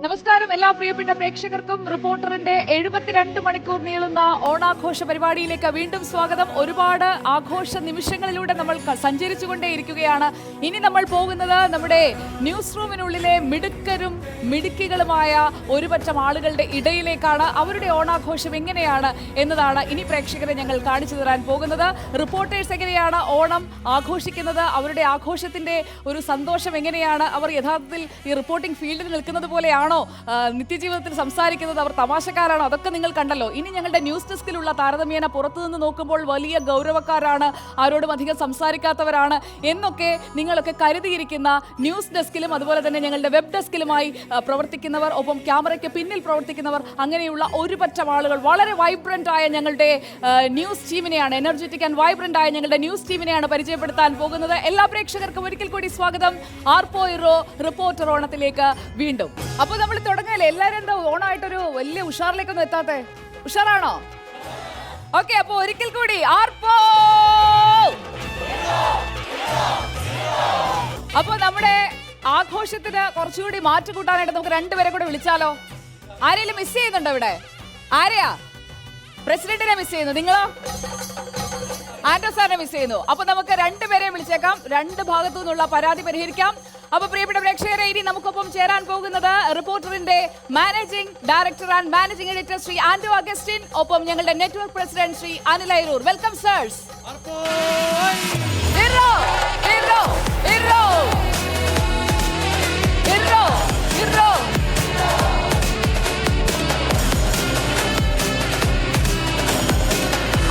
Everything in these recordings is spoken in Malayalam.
നമസ്കാരം എല്ലാ പ്രിയപ്പെട്ട പ്രേക്ഷകർക്കും റിപ്പോർട്ടറിന്റെ 72 മണിക്കൂർ നീളുന്ന ഓണാഘോഷ പരിപാടിയിലേക്ക് വീണ്ടും സ്വാഗതം. ഒരുപാട് ആഘോഷ നിമിഷങ്ങളിലൂടെ നമ്മൾ സഞ്ചരിച്ചുകൊണ്ടേയിരിക്കുകയാണ്. ഇനി നമ്മൾ പോകുന്നത് നമ്മുടെ ന്യൂസ് റൂമിനുള്ളിലെ മിടുക്കരും മിടുക്കികളുമായ ഒരുപറ്റം ആളുകളുടെ ഇടയിലേക്കാണ്. അവരുടെ ഓണാഘോഷം എങ്ങനെയാണ് എന്നതാണ് ഇനി പ്രേക്ഷകരെ ഞങ്ങൾ കാണിച്ചു തരാൻ പോകുന്നത്. റിപ്പോർട്ടേഴ്സ് എങ്ങനെയാണ് ഓണം ആഘോഷിക്കുന്നത്, അവരുടെ ആഘോഷത്തിന്റെ ഒരു സന്തോഷം എങ്ങനെയാണ്, അവർ യഥാർത്ഥത്തിൽ ഈ റിപ്പോർട്ടിംഗ് ഫീൽഡിൽ നിൽക്കുന്നത് പോലെയാണോ, നിത്യജീവിതത്തിൽ സംസാരിക്കുന്നത്, അവർ തമാശക്കാരാണോ, അതൊക്കെ നിങ്ങൾ കണ്ടല്ലോ. ഇനി ഞങ്ങളുടെ ന്യൂസ് ഡെസ്കിലുള്ള താരതമ്യേന പുറത്തുനിന്ന് നോക്കുമ്പോൾ വലിയ ഗൗരവക്കാരാണ്, ആരോടും അധികം സംസാരിക്കാത്തവരാണ് എന്നൊക്കെ നിങ്ങളൊക്കെ കരുതിയിരിക്കുന്ന ന്യൂസ് ഡെസ്കിലും അതുപോലെ തന്നെ ഞങ്ങളുടെ വെബ് ഡെസ്കിലുമായി പ്രവർത്തിക്കുന്നവർ, ഒപ്പം ക്യാമറയ്ക്ക് പിന്നിൽ പ്രവർത്തിക്കുന്നവർ, അങ്ങനെയുള്ള ഒരു പറ്റം ആളുകൾ, വളരെ വൈബ്രന്റ് ആയ ഞങ്ങളുടെ ന്യൂസ് ടീമിനെയാണ്, എനർജറ്റിക് ആൻഡ് വൈബ്രന്റ് ആയ ഞങ്ങളുടെ ന്യൂസ് ടീമിനെയാണ് പരിചയപ്പെടുത്താൻ പോകുന്നത്. എല്ലാ പ്രേക്ഷകർക്കും ഒരിക്കൽ കൂടി സ്വാഗതം ആർപ്പോയിറോ റിപ്പോർട്ടർ ഓണത്തിലേക്ക് വീണ്ടും. അപ്പോൾ നമ്മൾ തുടങ്ങല്ലേ, എല്ലാവരും എന്താ ഓണമായിട്ടൊരു വലിയ ഉഷാറിലേക്കൊന്നും എത്താത്തെ? ഉഷാറാണോ? ഓക്കെ, അപ്പൊ ഒരിക്കൽ കൂടി ആർപ്പോ. അപ്പൊ നമ്മുടെ ആഘോഷത്തിന് കുറച്ചുകൂടി മാറ്റുകൂട്ടാനായിട്ട് നമുക്ക് രണ്ടുപേരെ കൂടെ വിളിച്ചാലോ? ആരെങ്കിലും മിസ് ചെയ്യുന്നുണ്ടോ ഇവിടെ? ആരെയാ? പ്രസിഡന്റിനെ മിസ് ചെയ്യുന്നു. നിങ്ങളോ? ആന്റോ സാറിനെ മിസ് ചെയ്യുന്നു. അപ്പൊ നമുക്ക് രണ്ടുപേരെ വിളിച്ചേക്കാം, രണ്ട് ഭാഗത്തു നിന്നുള്ള പരാതി പരിഹരിക്കാം. അപ്പൊ പ്രിയപ്പെട്ട പ്രേക്ഷകരെ, ഇനി നമുക്കൊപ്പം ചേരാൻ പോകുന്നത് റിപ്പോർട്ടറിന്റെ managing director and managing editor Shri Anto Augustine, ഒപ്പം ഞങ്ങളുടെ network president Shri Anil Airoor. Welcome sirs.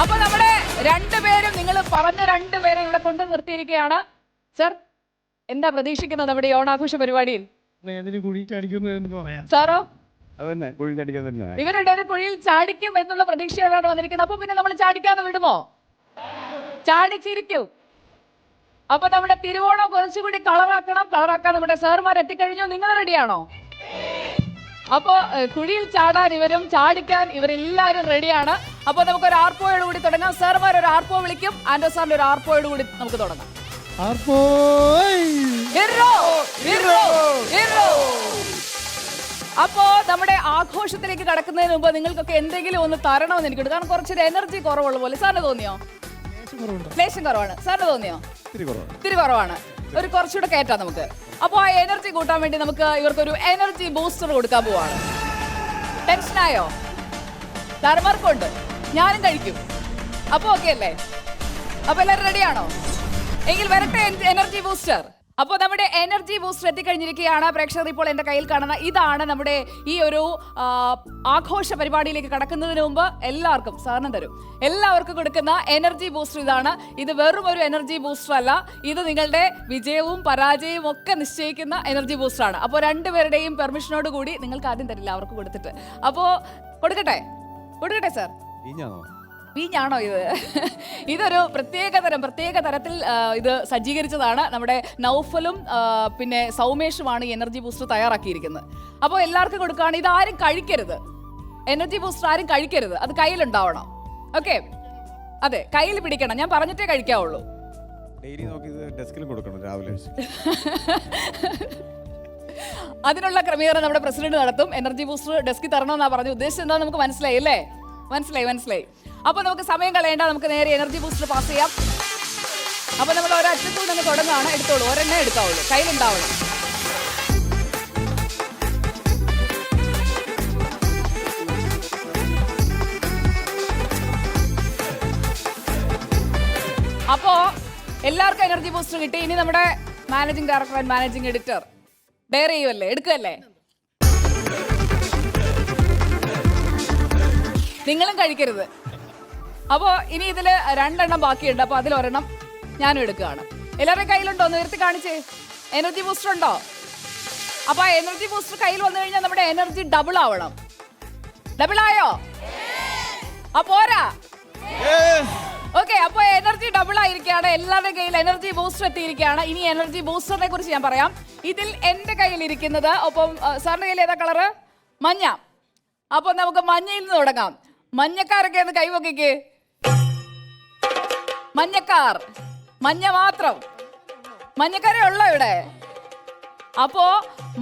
അപ്പൊ നമ്മുടെ രണ്ടുപേരും, നിങ്ങൾ പറഞ്ഞ രണ്ടുപേരെ ഇവിടെ കൊണ്ട് നിർത്തിയിരിക്കുകയാണ്. സർ, എന്താ പ്രതീക്ഷിക്കുന്നത് നമ്മുടെ ഓണാഘോഷ പരിപാടിയിൽ? സാറോ? ഇവരുടെ കുഴിയിൽ ചാടിക്കും എന്നുള്ള പ്രതീക്ഷയാണ് വന്നിരിക്കുന്നത്. അപ്പൊ പിന്നെ നമ്മൾ ചാടിക്കാതെ വിടുമോ? ചാടിച്ചിരിക്കും. അപ്പൊ നമ്മുടെ തിരുവോണം കുറച്ചുകൂടി കളറാക്കാൻ നമ്മുടെ സാർമാർ എത്തിക്കഴിഞ്ഞു. നിങ്ങൾ റെഡിയാണോ? അപ്പൊ കുഴിയിൽ ചാടാൻ ഇവരും ചാടിക്കാൻ ഇവരെല്ലാവരും റെഡിയാണ്. അപ്പൊ നമുക്ക് ഒരു ആർപ്പോയോട് കൂടി തുടങ്ങാം. സാർമാർ ഒരു ആർപ്പോ വിളിക്കും, ആന്റോ സാറിന്റെ ഒരു ആർപ്പോയോട് കൂടി നമുക്ക് തുടങ്ങാം. അപ്പോ നമ്മുടെ ആഘോഷത്തിലേക്ക് കടക്കുന്നതിന് മുമ്പ് നിങ്ങൾക്കൊക്കെ എന്തെങ്കിലും ഒന്ന് തരണമെന്ന് എനിക്കുണ്ട്. കാരണം കുറച്ചൊരു എനർജി കുറവുള്ള പോലെ. സാറിന് തോന്നിയോ? ലേശം കുറവാണ്. സാറിന് തോന്നിയോ? ഇത്തിരി കുറവാണ്. ഒരു കുറച്ചുകൂടെ കയറ്റാം നമുക്ക്. അപ്പോൾ ആ എനർജി കൂട്ടാൻ വേണ്ടി നമുക്ക് ഇവർക്കൊരു എനർജി ബൂസ്റ്റർ കൊടുക്കാൻ പോവാണ്. ടെൻഷനായോ? സാർമാർക്കുണ്ട്, ഞാനും കഴിക്കും. അപ്പൊ ഓക്കെ അല്ലേ? അപ്പൊ എല്ലാവരും റെഡിയാണോ? എങ്കിൽ വരട്ടെ എനർജി ബൂസ്റ്റർ. അപ്പോൾ നമ്മുടെ എനർജി ബൂസ്റ്റർ എത്തിക്കഴിഞ്ഞിരിക്കുകയാണ്. പ്രേക്ഷകർ ഇപ്പോൾ എൻ്റെ കയ്യിൽ കാണുന്ന ഇതാണ് നമ്മുടെ ഈ ഒരു ആഘോഷ പരിപാടിയിലേക്ക് കടക്കുന്നതിന് മുമ്പ് എല്ലാവർക്കും, സാറിന് തരും, എല്ലാവർക്കും കൊടുക്കുന്ന എനർജി ബൂസ്റ്റർ ഇതാണ്. ഇത് വെറും ഒരു എനർജി ബൂസ്റ്റർ അല്ല, ഇത് നിങ്ങളുടെ വിജയവും പരാജയവും ഒക്കെ നിശ്ചയിക്കുന്ന എനർജി ബൂസ്റ്ററാണ്. അപ്പോൾ രണ്ടുപേരുടെയും പെർമിഷനോട് കൂടി നിങ്ങൾക്ക് ആദ്യം തരില്ല, അവർക്ക് കൊടുത്തിട്ട്. അപ്പോൾ കൊടുക്കട്ടെ സാർ? വീഞ്ഞാണോ ഇത്? ഇതൊരു പ്രത്യേക തരത്തിൽ ഇത് സജ്ജീകരിച്ചതാണ്. നമ്മുടെ നൗഫലും പിന്നെ സൗമേഷുമാണ് ഈ എനർജി ബൂസ്റ്റർ തയ്യാറാക്കിയിരിക്കുന്നത്. അപ്പോൾ എല്ലാവർക്കും കൊടുക്കുകയാണ്. ഇത് ആരും കഴിക്കരുത്, എനർജി ബൂസ്റ്റർ ആരും കഴിക്കരുത്, അത് കയ്യിലുണ്ടാവണം. ഓക്കെ, അതെ, കയ്യിൽ പിടിക്കണം. ഞാൻ പറഞ്ഞിട്ടേ കഴിക്കാവുള്ളൂ. അതിനുള്ള ക്രമീകരണം നമ്മുടെ പ്രസിഡന്റ് നടത്തും. എനർജി ബൂസ്റ്റർ ഡെസ്കിൽ തരണമെന്നാ പറഞ്ഞു. ഉദ്ദേശിച്ചത് എന്താ നമുക്ക് മനസ്സിലായി അല്ലേ? മനസ്സിലായി. അപ്പൊ നമുക്ക് സമയം കളയേണ്ട, നമുക്ക് നേരെ എനർജി ബൂസ്റ്റർ പാസ് ചെയ്യാം. അപ്പൊ നമ്മൾ ഒരറ്റത്തൂടെ അങ്ങ് തുടങ്ങുകയാണ്. എടുത്തോളൂ, ഒരെണ്ണേ എടുക്കാവുള്ളൂ, കയ്യിലുണ്ടാവുള്ളൂ. അപ്പോ എല്ലാവർക്കും എനർജി ബൂസ്റ്റർ കിട്ടി. ഇനി നമ്മുടെ managing director and managing editor dare ചെയ്യുമല്ലേ, എടുക്കുകയല്ലേ? നിങ്ങളും കഴിക്കരുത്. അപ്പോൾ ഇനി ഇതിൽ 2 എണ്ണം ബാക്കിയുണ്ട്. അപ്പോൾ അതിലൊരെണ്ണം ഞാനും എടുക്കുകയാണ്. എല്ലാവരുടെയും കയ്യിലുണ്ടോ? ഒന്ന് ഉയർത്തി കാണിച്ചേ. എനർജി ബൂസ്റ്റർ ഉണ്ടോ? അപ്പോൾ ആ എനർജി ബൂസ്റ്റർ കയ്യിൽ വന്നു കഴിഞ്ഞാൽ നമ്മുടെ എനർജി ഡബിൾ ആവണം. ഡബിൾ ആയോ? പോരാ? ഓക്കെ, അപ്പൊ എനർജി ഡബിൾ ആയിരിക്കുകയാണ്. എല്ലാവരുടെയും കയ്യിൽ എനർജി ബൂസ്റ്റർ എത്തിയിരിക്കുകയാണ്. ഇനി എനർജി ബൂസ്റ്ററിനെ കുറിച്ച് ഞാൻ പറയാം. ഇതിൽ എന്റെ കയ്യിൽ ഇരിക്കുന്നത്, ഒപ്പം സാറിന്റെ കയ്യിൽ ഏതാ കളറ്? മഞ്ഞ. അപ്പൊ നമുക്ക് മഞ്ഞയിൽ നിന്ന് തുടങ്ങാം. മഞ്ഞക്കാരൊക്കെ ഒന്ന് കൈവക്കിക്ക്. മഞ്ഞക്കാർ, മഞ്ഞ മാത്രം. മഞ്ഞക്കാരെ ഉള്ളോ ഇവിടെ? അപ്പോ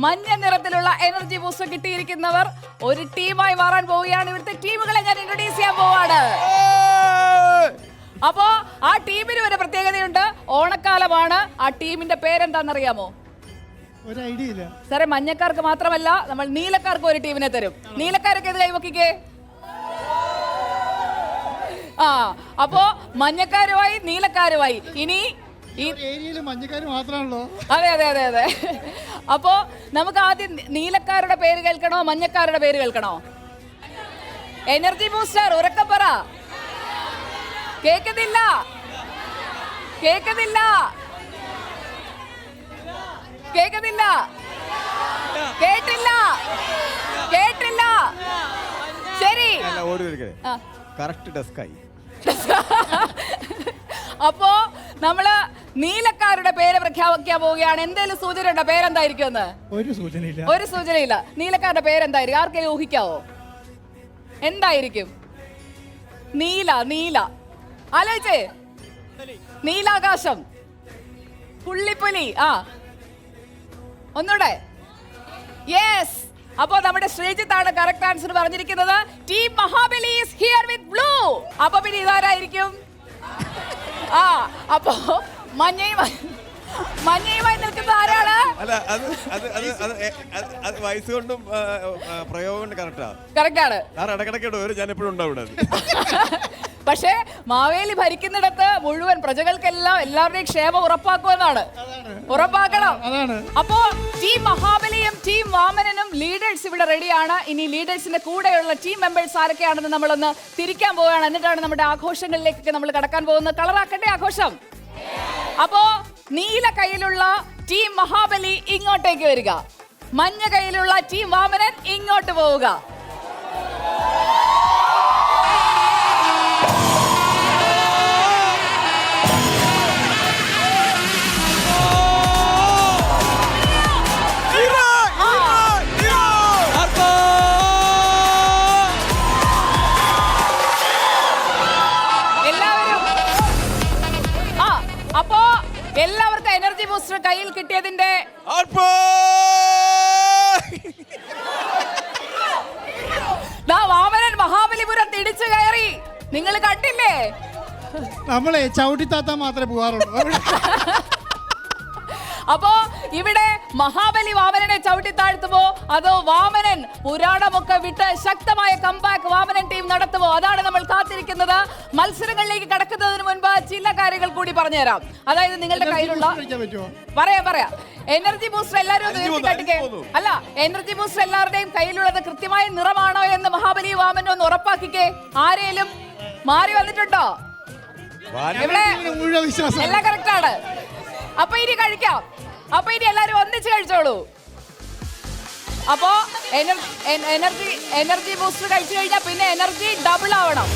മഞ്ഞ നിറത്തിലുള്ള എനർജി ബൂസ്റ്റർ കിട്ടിയിരിക്കുന്നവർ ഒരു ടീമായി മാറാൻ പോവുകയാണ്. ഇവിടുത്തെ ടീമുകളെ ഞാൻ ഇൻട്രൊഡ്യൂസ് ചെയ്യാൻ പോവാണ്. അപ്പോ ആ ടീമിന് ഒരു പ്രത്യേകതയുണ്ട്. ഓണക്കാലമാണ്. ആ ടീമിന്റെ പേരെന്താണെന്നറിയാമോ? ഒരു ഐഡിയ ഇല്ല സാറേ. മഞ്ഞക്കാർക്ക് മാത്രമല്ല, നമ്മൾ നീലക്കാർക്ക് ഒരു ടീമിനെ തരും. നീലക്കാരൊക്കെ ഇത് കൈവക്കിക്കേ. അപ്പോ മഞ്ഞക്കാരുമായി നീലക്കാരുമായി. ഇനി ഈ ഏരിയയിൽ മഞ്ഞക്കാര് മാത്രമാണല്ലോ. അതെ. അപ്പോ നമുക്ക് ആദ്യം നീലക്കാരുടെ പേര് കേൾക്കണോ മഞ്ഞക്കാരുടെ പേര് കേൾക്കണോ? എനർജി ബൂസ്റ്റർ ഉറക്കെ പറ. കേൾക്കുന്നില്ല. ശരി, അപ്പോ നമ്മള് നീലക്കാരുടെ പേര് പ്രഖ്യാപിക്കാൻ പോവുകയാണ്. എന്തെങ്കിലും സൂചന ഉണ്ടോ? പേരെന്തായിരിക്കും? ഒരു സൂചനയില്ല. നീലക്കാരുടെ പേരെന്തായിരിക്കും? ആർക്കെങ്കിലും ഊഹിക്കാവോ? എന്തായിരിക്കും? നീല. ആലോചിച്ചേ. നീലാകാശം, പുള്ളിപ്പുലി. ഒന്നൂടെ. യെസ്. അപ്പോ നമ്മുടെ ശ്രീജിത്താണ് കറക്റ്റ് ആൻസർ പറഞ്ഞിരിക്കുന്നത്. Team Mahabali is here with blue. അപ്പൊ പിന്നെ ഇതാരായിരിക്കും? അപ്പോ മഞ്ഞയുമായി നിൽക്കുന്ന ആരാണ്? വയസ്സുകൊണ്ടും പ്രയോഗം കറക്റ്റാണ്. ഞാൻ എപ്പോഴും ഉണ്ടാവും. പക്ഷേ മാവേലി ഭരിക്കുന്നിടത്ത് മുഴുവൻ പ്രജകൾക്കെല്ലാം എല്ലാവരുടെയും ക്ഷേമം ഉറപ്പാക്കുമെന്നാണ്. ഉറപ്പാക്കണം. അപ്പോ ടീം മഹാബലിയും ടീം വാമനനും ലീഡേഴ്സ് ഇവിടെ റെഡിയാണ്. ഇനി ലീഡേഴ്സിന്റെ കൂടെയുള്ള ടീം മെമ്പേഴ്സ് ആരൊക്കെയാണെന്ന് നമ്മളൊന്ന് തിരിക്കാൻ പോവുകയാണ്. എന്നിട്ടാണ് നമ്മുടെ ആഘോഷങ്ങളിലേക്കൊക്കെ നമ്മൾ കടക്കാൻ പോകുന്നത്. കളറാക്കണ്ടേ ആഘോഷം? അപ്പോ നീല കയ്യിലുള്ള ടീം മഹാബലി ഇങ്ങോട്ടേക്ക് വരിക. മഞ്ഞ കയ്യിലുള്ള ടീം വാമനൻ ഇങ്ങോട്ട് പോവുക. എല്ലാവർക്കും എനർജി ബൂസ്റ്റർ കയ്യിൽ കിട്ടിയതിന്റെ വാമനൻ മഹാബലിപുരം തിടിച്ചു കയറി. നിങ്ങൾ കണ്ടില്ലേ? നമ്മളെ ചവിട്ടിത്താത്ത മാത്രമേ പോകാറുള്ളൂ. അപ്പോ ഇവിടെ മഹാബലി വാമനനെ ചവിട്ടി താഴ്ത്തുമോ അതോ വാമനൻ പുരാണമൊക്കെ വിട്ട് ശക്തമായ കംബാക്ക് വാമനൻ ടീം നടത്തുമോ? അതാണ് നമ്മൾ കാത്തിരിക്കുന്നത്. മത്സരങ്ങളിലേക്ക് കടക്കുന്നതിന് മുൻപ് ചില കാര്യങ്ങൾ കൂടി പറഞ്ഞുതരാം. അതായത് നിങ്ങളുടെ കയ്യിലുള്ള പറയാം എനർജി ബൂസ്റ്റർ എല്ലാവരും അല്ല, എനർജി ബൂസ്റ്റർ എല്ലാവരുടെയും കയ്യിലുള്ളത് കൃത്യമായ നിറമാണോ എന്ന് മഹാബലി വാമനൻ ഒന്ന് ഉറപ്പാക്കിക്കേ. ആരെയും മാറി വന്നിട്ടുണ്ടോ? ഇവിടെ എല്ലാം കറക്റ്റ് ആണ്. അപ്പൊ ഇനി കഴിക്കാം. അപ്പൊ ഇനി എല്ലാരും ഒന്നിച്ച് കഴിച്ചോളൂ. അപ്പോ എനർജി ബൂസ്റ്റർ കഴിച്ചു കഴിഞ്ഞാൽ പിന്നെ എനർജി ഡബിൾ ആവണം.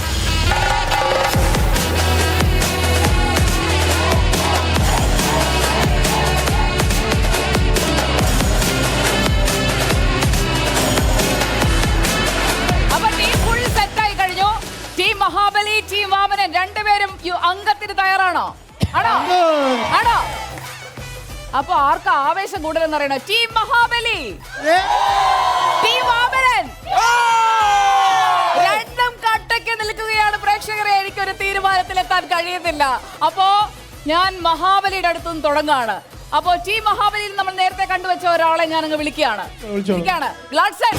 അപ്പൊ ടീം ഫുൾ സെറ്റ് ആയി കഴിഞ്ഞു. ടീം മഹാബലി ടീം വാമനൻ രണ്ടുപേരും അംഗത്തിന് തയ്യാറാണോ? ആണോ? അപ്പൊ ആർക്കാ ആവേശം കൂടുതലെന്ന് അറിയണോ? Team Mahabali, team Vamanan. രണ്ടും കട്ടയ്ക്ക് നിൽക്കുകയാണ് പ്രേക്ഷകരെ. എനിക്കൊരു തീരുമാനത്തിലെത്താൻ കഴിയുന്നില്ല. അപ്പോ ഞാൻ മഹാബലിയുടെ അടുത്തുനിന്ന് തുടങ്ങാണ്. അപ്പോ ടീം മഹാബലിയിൽ നമ്മൾ നേരത്തെ കണ്ടുവച്ച ഒരാളെ ഞാൻ അങ്ങ് വിളിക്കുകയാണ്. ഗ്ലാഡ്സൺ.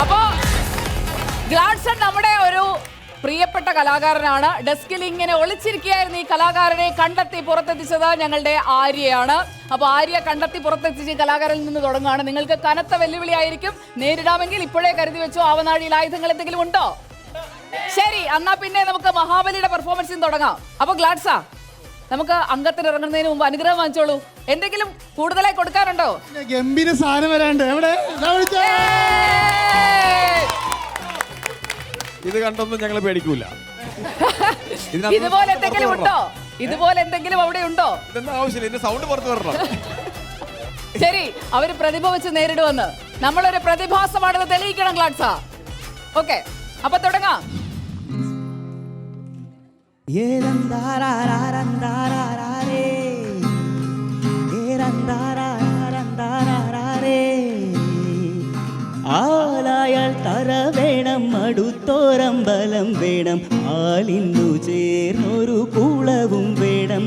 അപ്പോ ഗ്ലാഡ്സൺ നമ്മുടെ ഒരു പ്രിയപ്പെട്ട കലാകാരനാണ്. ഡെസ്കിൽ ഇങ്ങനെ ഒളിച്ചിരിക്കുകയായിരുന്നു. ഈ കലാകാരനെ കണ്ടെത്തി പുറത്തെത്തിച്ചത് ഞങ്ങളുടെ ആര്യയാണ്. അപ്പൊ ആര്യ കണ്ടെത്തി പുറത്തെത്തിച്ച് കലാകാരനിൽ നിന്ന് തുടങ്ങുകയാണ്. നിങ്ങൾക്ക് കനത്ത വെല്ലുവിളിയായിരിക്കും. നേരിടാമെങ്കിൽ ഇപ്പോഴേ കരുതി വെച്ചോ. ആവനാഴിയിൽ ആയുധങ്ങൾ എന്തെങ്കിലും ഉണ്ടോ? ശരി, എന്നാ പിന്നെ നമുക്ക് മഹാബലിയുടെ പെർഫോമൻസിൽ തുടങ്ങാം. അപ്പൊ ഗ്ലാഡ്സാ, നമുക്ക് അംഗത്തിന് ഇറങ്ങുന്നതിന് മുമ്പ് അനുഗ്രഹം വാങ്ങിച്ചോളൂ. എന്തെങ്കിലും കൂടുതലായി കൊടുക്കാനുണ്ടോ? ഗംഭീര സാധനം വരാണ്ട്. എവിടെ ഇത് കണ്ടൊന്നും ഞങ്ങൾ പേടിക്കൂല. ഇതുപോലെ എന്തെങ്കിലും ഉണ്ടോ? ഇതുപോലെ എന്തെങ്കിലും അവിടെ ഉണ്ടോ? ഇതൊന്നും ആവശ്യമില്ല. ഇതിന്റെ സൗണ്ട് പുറത്ത് വരണം. ശരി, അവര് പ്രതിഭ വെച്ച് നേരിടുമെന്ന്. നമ്മളൊരു പ്രതിഭാസമാണെന്ന് തെളിയിക്കണം ഗ്ലാഡ്സാ. ഓക്കെ, അപ്പൊ തുടങ്ങാം. ആലായാൽ തറ വേണം, അടുത്തോരമ്പലം വേണം, ആലിന്നു ചേർന്നൊരു കുളവും വേണം.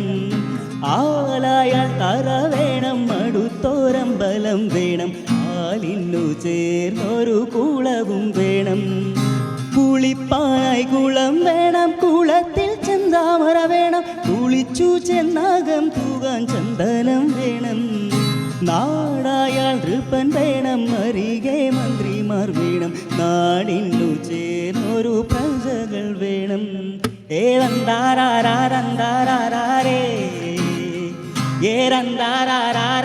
ആലായാൽ തറ വേണം, അടുത്തോരമ്പലം വേണം, ആലിന്നു ചേർന്നൊരു കുളവും വേണം. കുളിപ്പാനായി കുളം വേണം, കുളത്തിൽ ചെന്താമര വേണം, കുളിച്ചു ചെന്നാകം തൂകാൻ ചന്ദനം വേണം. നാടായാൽ നൃപ്പൻ വേണം, അരികെ മന്ത്രിമാർ വേണം, നാടിനു ചേർന്നൊരു പ്രജകൾ വേണം. ഏരന്താരാരന്താരേ, ഏരന്താരാരന്താരേ,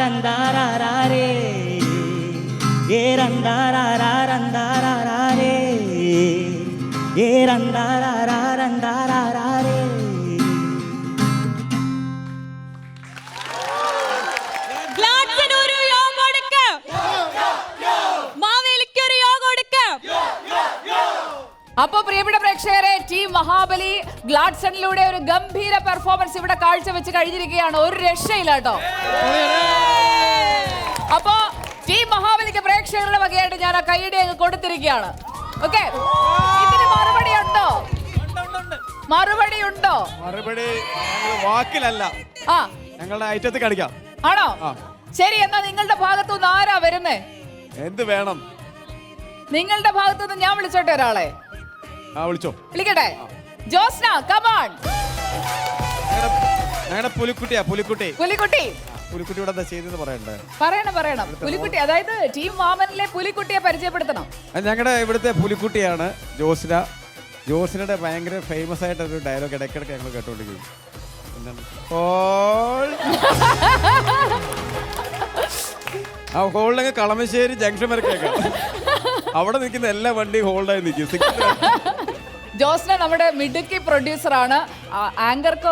ഏരന്താരാരന്താരേ, ഏരന്താരാരന്താരേ. അപ്പൊ പ്രിയപ്പെട്ട പ്രേക്ഷകരെ, ടീം മഹാബലി ഗ്ലാഡ്സണിലൂടെ ഒരു ഗംഭീര പെർഫോമൻസ് ഇവിടെ കാഴ്ചവെച്ച് കഴിഞ്ഞിരിക്കുകയാണ്. ഒരു രക്ഷയില്ല കേട്ടോ. അപ്പൊ ടീം മഹാബലിക്ക് പ്രേക്ഷകരുടെ വകയായിട്ട് ഞാൻ ആ കൈയടി അങ്ങ് കൊടുത്തിരിക്കുകയാണ്. ഓക്കെ, ഇതിന് മറുപടി ഉണ്ടോ? മറുപടി ഉണ്ടോ? മറുപടി വാക്കിലല്ല, ആ ഞങ്ങളുടെ ഐറ്റത്തിൽ കാണിക്കാം. ആണോ? ശരി, എന്നാ നിങ്ങളുടെ ഭാഗത്തുനിന്ന് ആരാ വരുന്നേ? എന്ത് വേണം? നിങ്ങളുടെ ഭാഗത്തുനിന്ന് ഞാൻ വിളിച്ചോട്ടെ ഒരാളെ. വിളിച്ചോ, വിളിക്കട്ടെ. Josna, come on. ഞങ്ങളുടെ പുലിക്കുട്ടിയാ. പുലിക്കുട്ടി ഇവിടെ എന്താ ചെയ്തെന്ന് പറയണ്ടേ? പറയണം. പുലിക്കുട്ടി, അതായത് ടീം വാമനിലെ പുലിക്കുട്ടിയെ പരിചയപ്പെടുത്തണം. ഞങ്ങളുടെ ഇവിടുത്തെ പുലിക്കുട്ടിയാണ് ജോസ്ന. ജോസ്നയുടെ ഭയങ്കര ഫേമസ് ആയിട്ട് ഒരു ഡയലോഗ് ഇടയ്ക്കിടയ്ക്ക് ഞങ്ങൾ കേട്ടോണ്ടിരിക്കും. ആ ഹോൾഡൊക്കെ കളമശ്ശേരി ജംഗ്ഷൻ വരെ കേൾക്കാം. അവിടെ നിൽക്കുന്ന എല്ലാ വണ്ടിയും ഹോൾഡായി നിൽക്കും. ജോസ്ന നമ്മുടെ മിടുക്കി പ്രൊഡ്യൂസറാണ്. ആങ്കർക്ക്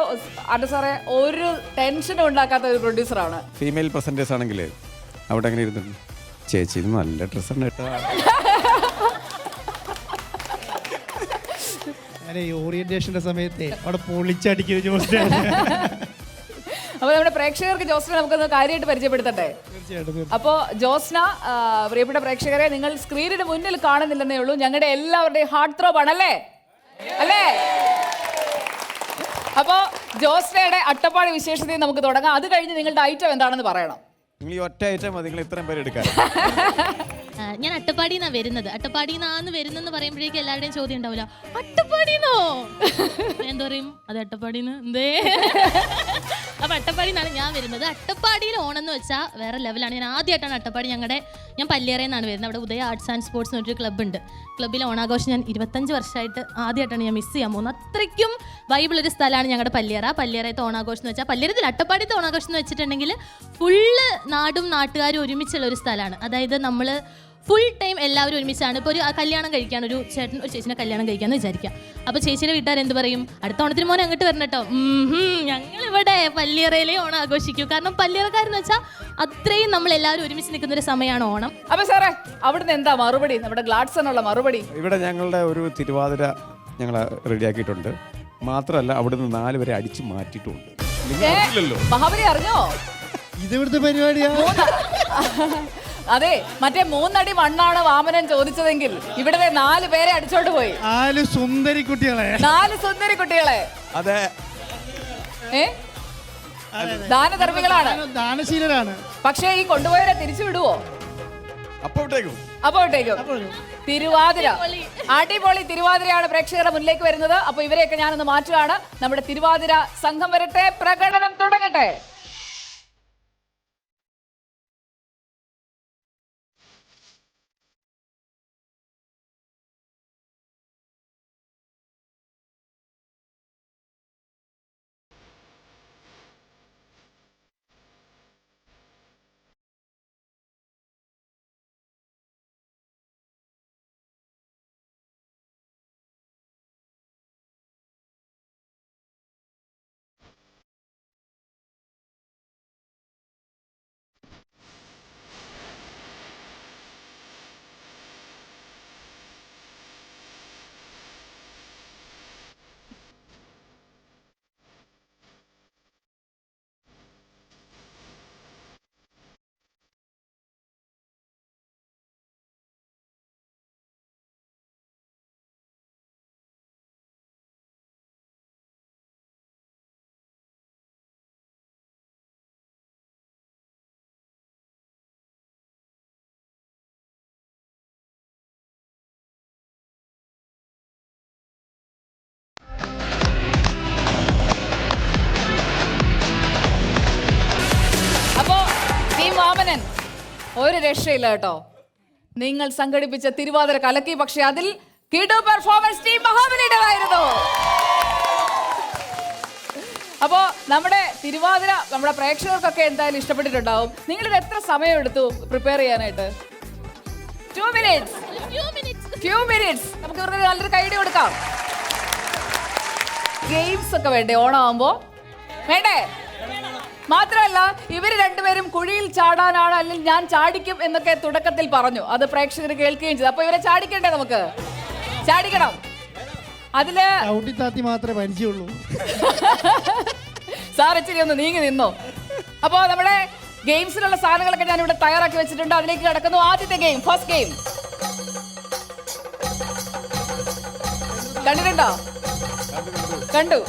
അത് സാറേ ഒരു ടെൻഷനും ഉണ്ടാക്കാത്ത ഒരു പ്രൊഡ്യൂസറാണ്. ഫീമെയിൽ പ്രസന്റേഴ്സ് ആണെങ്കിൽ അവിടെ അങ്ങനെ ഇരുന്നു, ചേച്ചി ഇത് നല്ല ഡ്രസ്സാണ് കേട്ടോ. ഈ ഓറിയന്റേഷന്റെ സമയത്തെ അവിടെ പൊളിച്ചടിക്കുന്ന ജോസ്ന. അപ്പൊ നമ്മുടെ പ്രേക്ഷകർക്ക് ജോസ്ന നമുക്കൊന്ന് കാര്യമായിട്ട് പരിചയപ്പെടുത്തട്ടെ. അപ്പോ ജോസ്ന, പ്രിയപ്പെട്ട പ്രേക്ഷകരെ, നിങ്ങൾ സ്ക്രീനിന് മുന്നിൽ കാണുന്നില്ലെന്നേ ഉള്ളൂ. ഞങ്ങളുടെ എല്ലാവരുടെയും ഹാർട്ട് ത്രോബ് ആണല്ലേ? അല്ലേ? അപ്പോ ജോസ്നയുടെ അട്ടപ്പാടി വിശേഷതയും നമുക്ക് തുടങ്ങാം. അത് കഴിഞ്ഞ് നിങ്ങളുടെ ഐറ്റം എന്താണെന്ന് പറയണം. നിങ്ങൾ ഈ ഒറ്റ ഐറ്റം മതി, നിങ്ങൾ ഇത്രയും പേര് എടുക്കാൻ. ഞാൻ അട്ടപ്പാടിന്നാണ് വരുന്നത്. അട്ടപ്പാടിന്നാന്ന് വരുന്നെന്ന് പറയുമ്പോഴേക്കും എല്ലാവരുടെയും ചോദ്യം ഉണ്ടാവില്ല, അട്ടപ്പാടിന്നോ? എന്താ പറയും, അത് അട്ടപ്പാടിന്ന് എന്തേ? അപ്പൊ അട്ടപ്പാടിന്നാണ് ഞാൻ വരുന്നത്. അട്ടപ്പാടിയിൽ ഓണമെന്ന് വെച്ചാൽ വേറെ ലെവലാണ്. ഞാൻ ആദ്യമായിട്ടാണ് അട്ടപ്പാടി, ഞാൻ പല്ലിയറയിൽ വരുന്നത്. അവിടെ ഉദയ ആർട്സ് ആൻഡ് സ്പോർട്സ് എന്നൊരു ക്ലബ്ബുണ്ട്. ക്ലബ്ബിലെ ഓണാഘോഷം ഞാൻ 25 വർഷമായിട്ട് ആദ്യമായിട്ടാണ് ഞാൻ മിസ് ചെയ്യാൻ പോകുന്നത്. അത്രയ്ക്കും വൈബിളൊരു സ്ഥലമാണ് ഞങ്ങളുടെ പല്ലിയറ. പല്ലിയറയത്തെ ഓണാഘോഷം എന്ന് വെച്ചാൽ, പല്ലിയറത്തിൽ അട്ടപ്പാടിയത്തെ ഓണാഘോഷം എന്ന് വെച്ചിട്ടുണ്ടെങ്കിൽ ഫുള്ള് നാടും നാട്ടുകാരും ഒരുമിച്ചുള്ള ഒരു സ്ഥലമാണ്. അതായത് നമ്മൾ ഫുൾ ടൈം എല്ലാവരും ഒരുമിച്ചാണ്. ഇപ്പോൾ ഒരു കല്യാണം കഴിക്കാൻ, ഒരു ചേട്ടൻ ഒരു ചേച്ചിനെ കല്യാണം കഴിക്കാമെന്ന് വിചാരിക്കാം. അപ്പോൾ ചേച്ചിയുടെ വീട്ടുകാർ എന്ത് പറയും, അടുത്ത ഓണത്തിന് മോനെ അങ്ങോട്ട് വരണം കേട്ടോ. ഞങ്ങളിവിടെ പല്ലിയറയിലെ ഓണം ആഘോഷിക്കും. കാരണം പല്ലിയറക്കാരെന്ന് വെച്ചാൽ അത്രയും നമ്മൾ എല്ലാവരും ഒരുമിച്ച് നിൽക്കുന്ന ഒരു സമയമാണ് ഓണം. അപ്പൊ സാറേ, അവിടുന്ന് എന്താ മറുപടി, നമ്മുടെ ഗ്ലാഡ്സണുള്ള മറുപടി? ഇവിടെ ഞങ്ങളുടെ ഒരു തിരുവാതിര ഞങ്ങൾ റെഡിയാക്കിയിട്ടുണ്ട്. മാത്രമല്ല അവിടുന്ന് 4 പേരെ അടിച്ചു മാറ്റിയിട്ടുണ്ട്. നിങ്ങൾ അറിയില്ലല്ലോ. മഹാബലി അറിഞ്ഞോ? ഇതെവിടുത്തെ പരിപാടിയാ? അതെ, മറ്റേ 3 അടി മണ്ണാണ് വാമനൻ ചോദിച്ചതെങ്കിൽ ഇവിടുത്തെ 4 പേരെ അടിച്ചോണ്ട് പോയി. 4 സുന്ദരി കുട്ടികളെ. 4 സുന്ദരി കുട്ടികളെ. അതെ, ദാനധർമ്മികളാണ്, ദാനശീലരാണ്. പക്ഷേ ഈ കൊണ്ടുപോയവരെ തിരിച്ചു വിടുവോ? അപ്പൊ ഇട്ടേക്കും. തിരുവാതിര, അടിപൊളി തിരുവാതിരയാണ് പ്രേക്ഷകരുടെ മുന്നിലേക്ക് വരുന്നത്. അപ്പൊ ഇവരെയൊക്കെ ഞാനൊന്ന് മാറ്റുകയാണ്. നമ്മുടെ തിരുവാതിര സംഘം വരട്ടെ, പ്രകടനം തുടങ്ങട്ടെ. വാമനൻ ഒരു രക്ഷയില്ല കേട്ടോ. നിങ്ങൾ സംഘടിപ്പിച്ച തിരുവാതിര കലക്കി. പക്ഷെ അതിൽ കിടു പെർഫോമൻസ് ടീം മഹാബലിയുടേതായിരുന്നു. അപ്പോ നമ്മുടെ തിരുവാതിര നമ്മുടെ പ്രേക്ഷകർക്കൊക്കെ എന്തായാലും ഇഷ്ടപ്പെട്ടിട്ടുണ്ടാവും. നിങ്ങൾ ഇത് എത്ര സമയം എടുത്തു പ്രിപ്പയർ ചെയ്യാനായിട്ട്? 2 minutes. നമുക്ക് ഇവർക്ക് നല്ലൊരു കൈഡി കൊടുക്കാം. ഗെയിംസ് ഒക്കെ വേണ്ടേ ഓണമാകുമ്പോ? വേണ്ടേ? മാത്രമല്ല ഇവര് രണ്ടുപേരും കുഴിയിൽ ചാടാനാണ്, അല്ലെങ്കിൽ ഞാൻ ചാടിക്കും എന്നൊക്കെ തുടക്കത്തിൽ പറഞ്ഞു. അത് പ്രേക്ഷകർ കേൾക്കുകയും ചെയ്തു. അപ്പൊ ഇവരെ ചാടിക്കണ്ടേ? നമുക്ക് ചാടിക്കണം. അതില് മാത്രമേ പരിചയമുള്ളൂ. സാർ ഇച്ചിരി ഒന്ന് നീങ്ങി നിന്നോ. അപ്പൊ നമ്മുടെ ഗെയിംസിലുള്ള സാധനങ്ങളൊക്കെ ഞാൻ ഇവിടെ തയ്യാറാക്കി വെച്ചിട്ടുണ്ട്. അതിലേക്ക് കിടക്കുന്നു ആദ്യത്തെ ഗെയിം, ഫസ്റ്റ് ഗെയിം. കണ്ടിട്ടുണ്ടോ? കണ്ടു.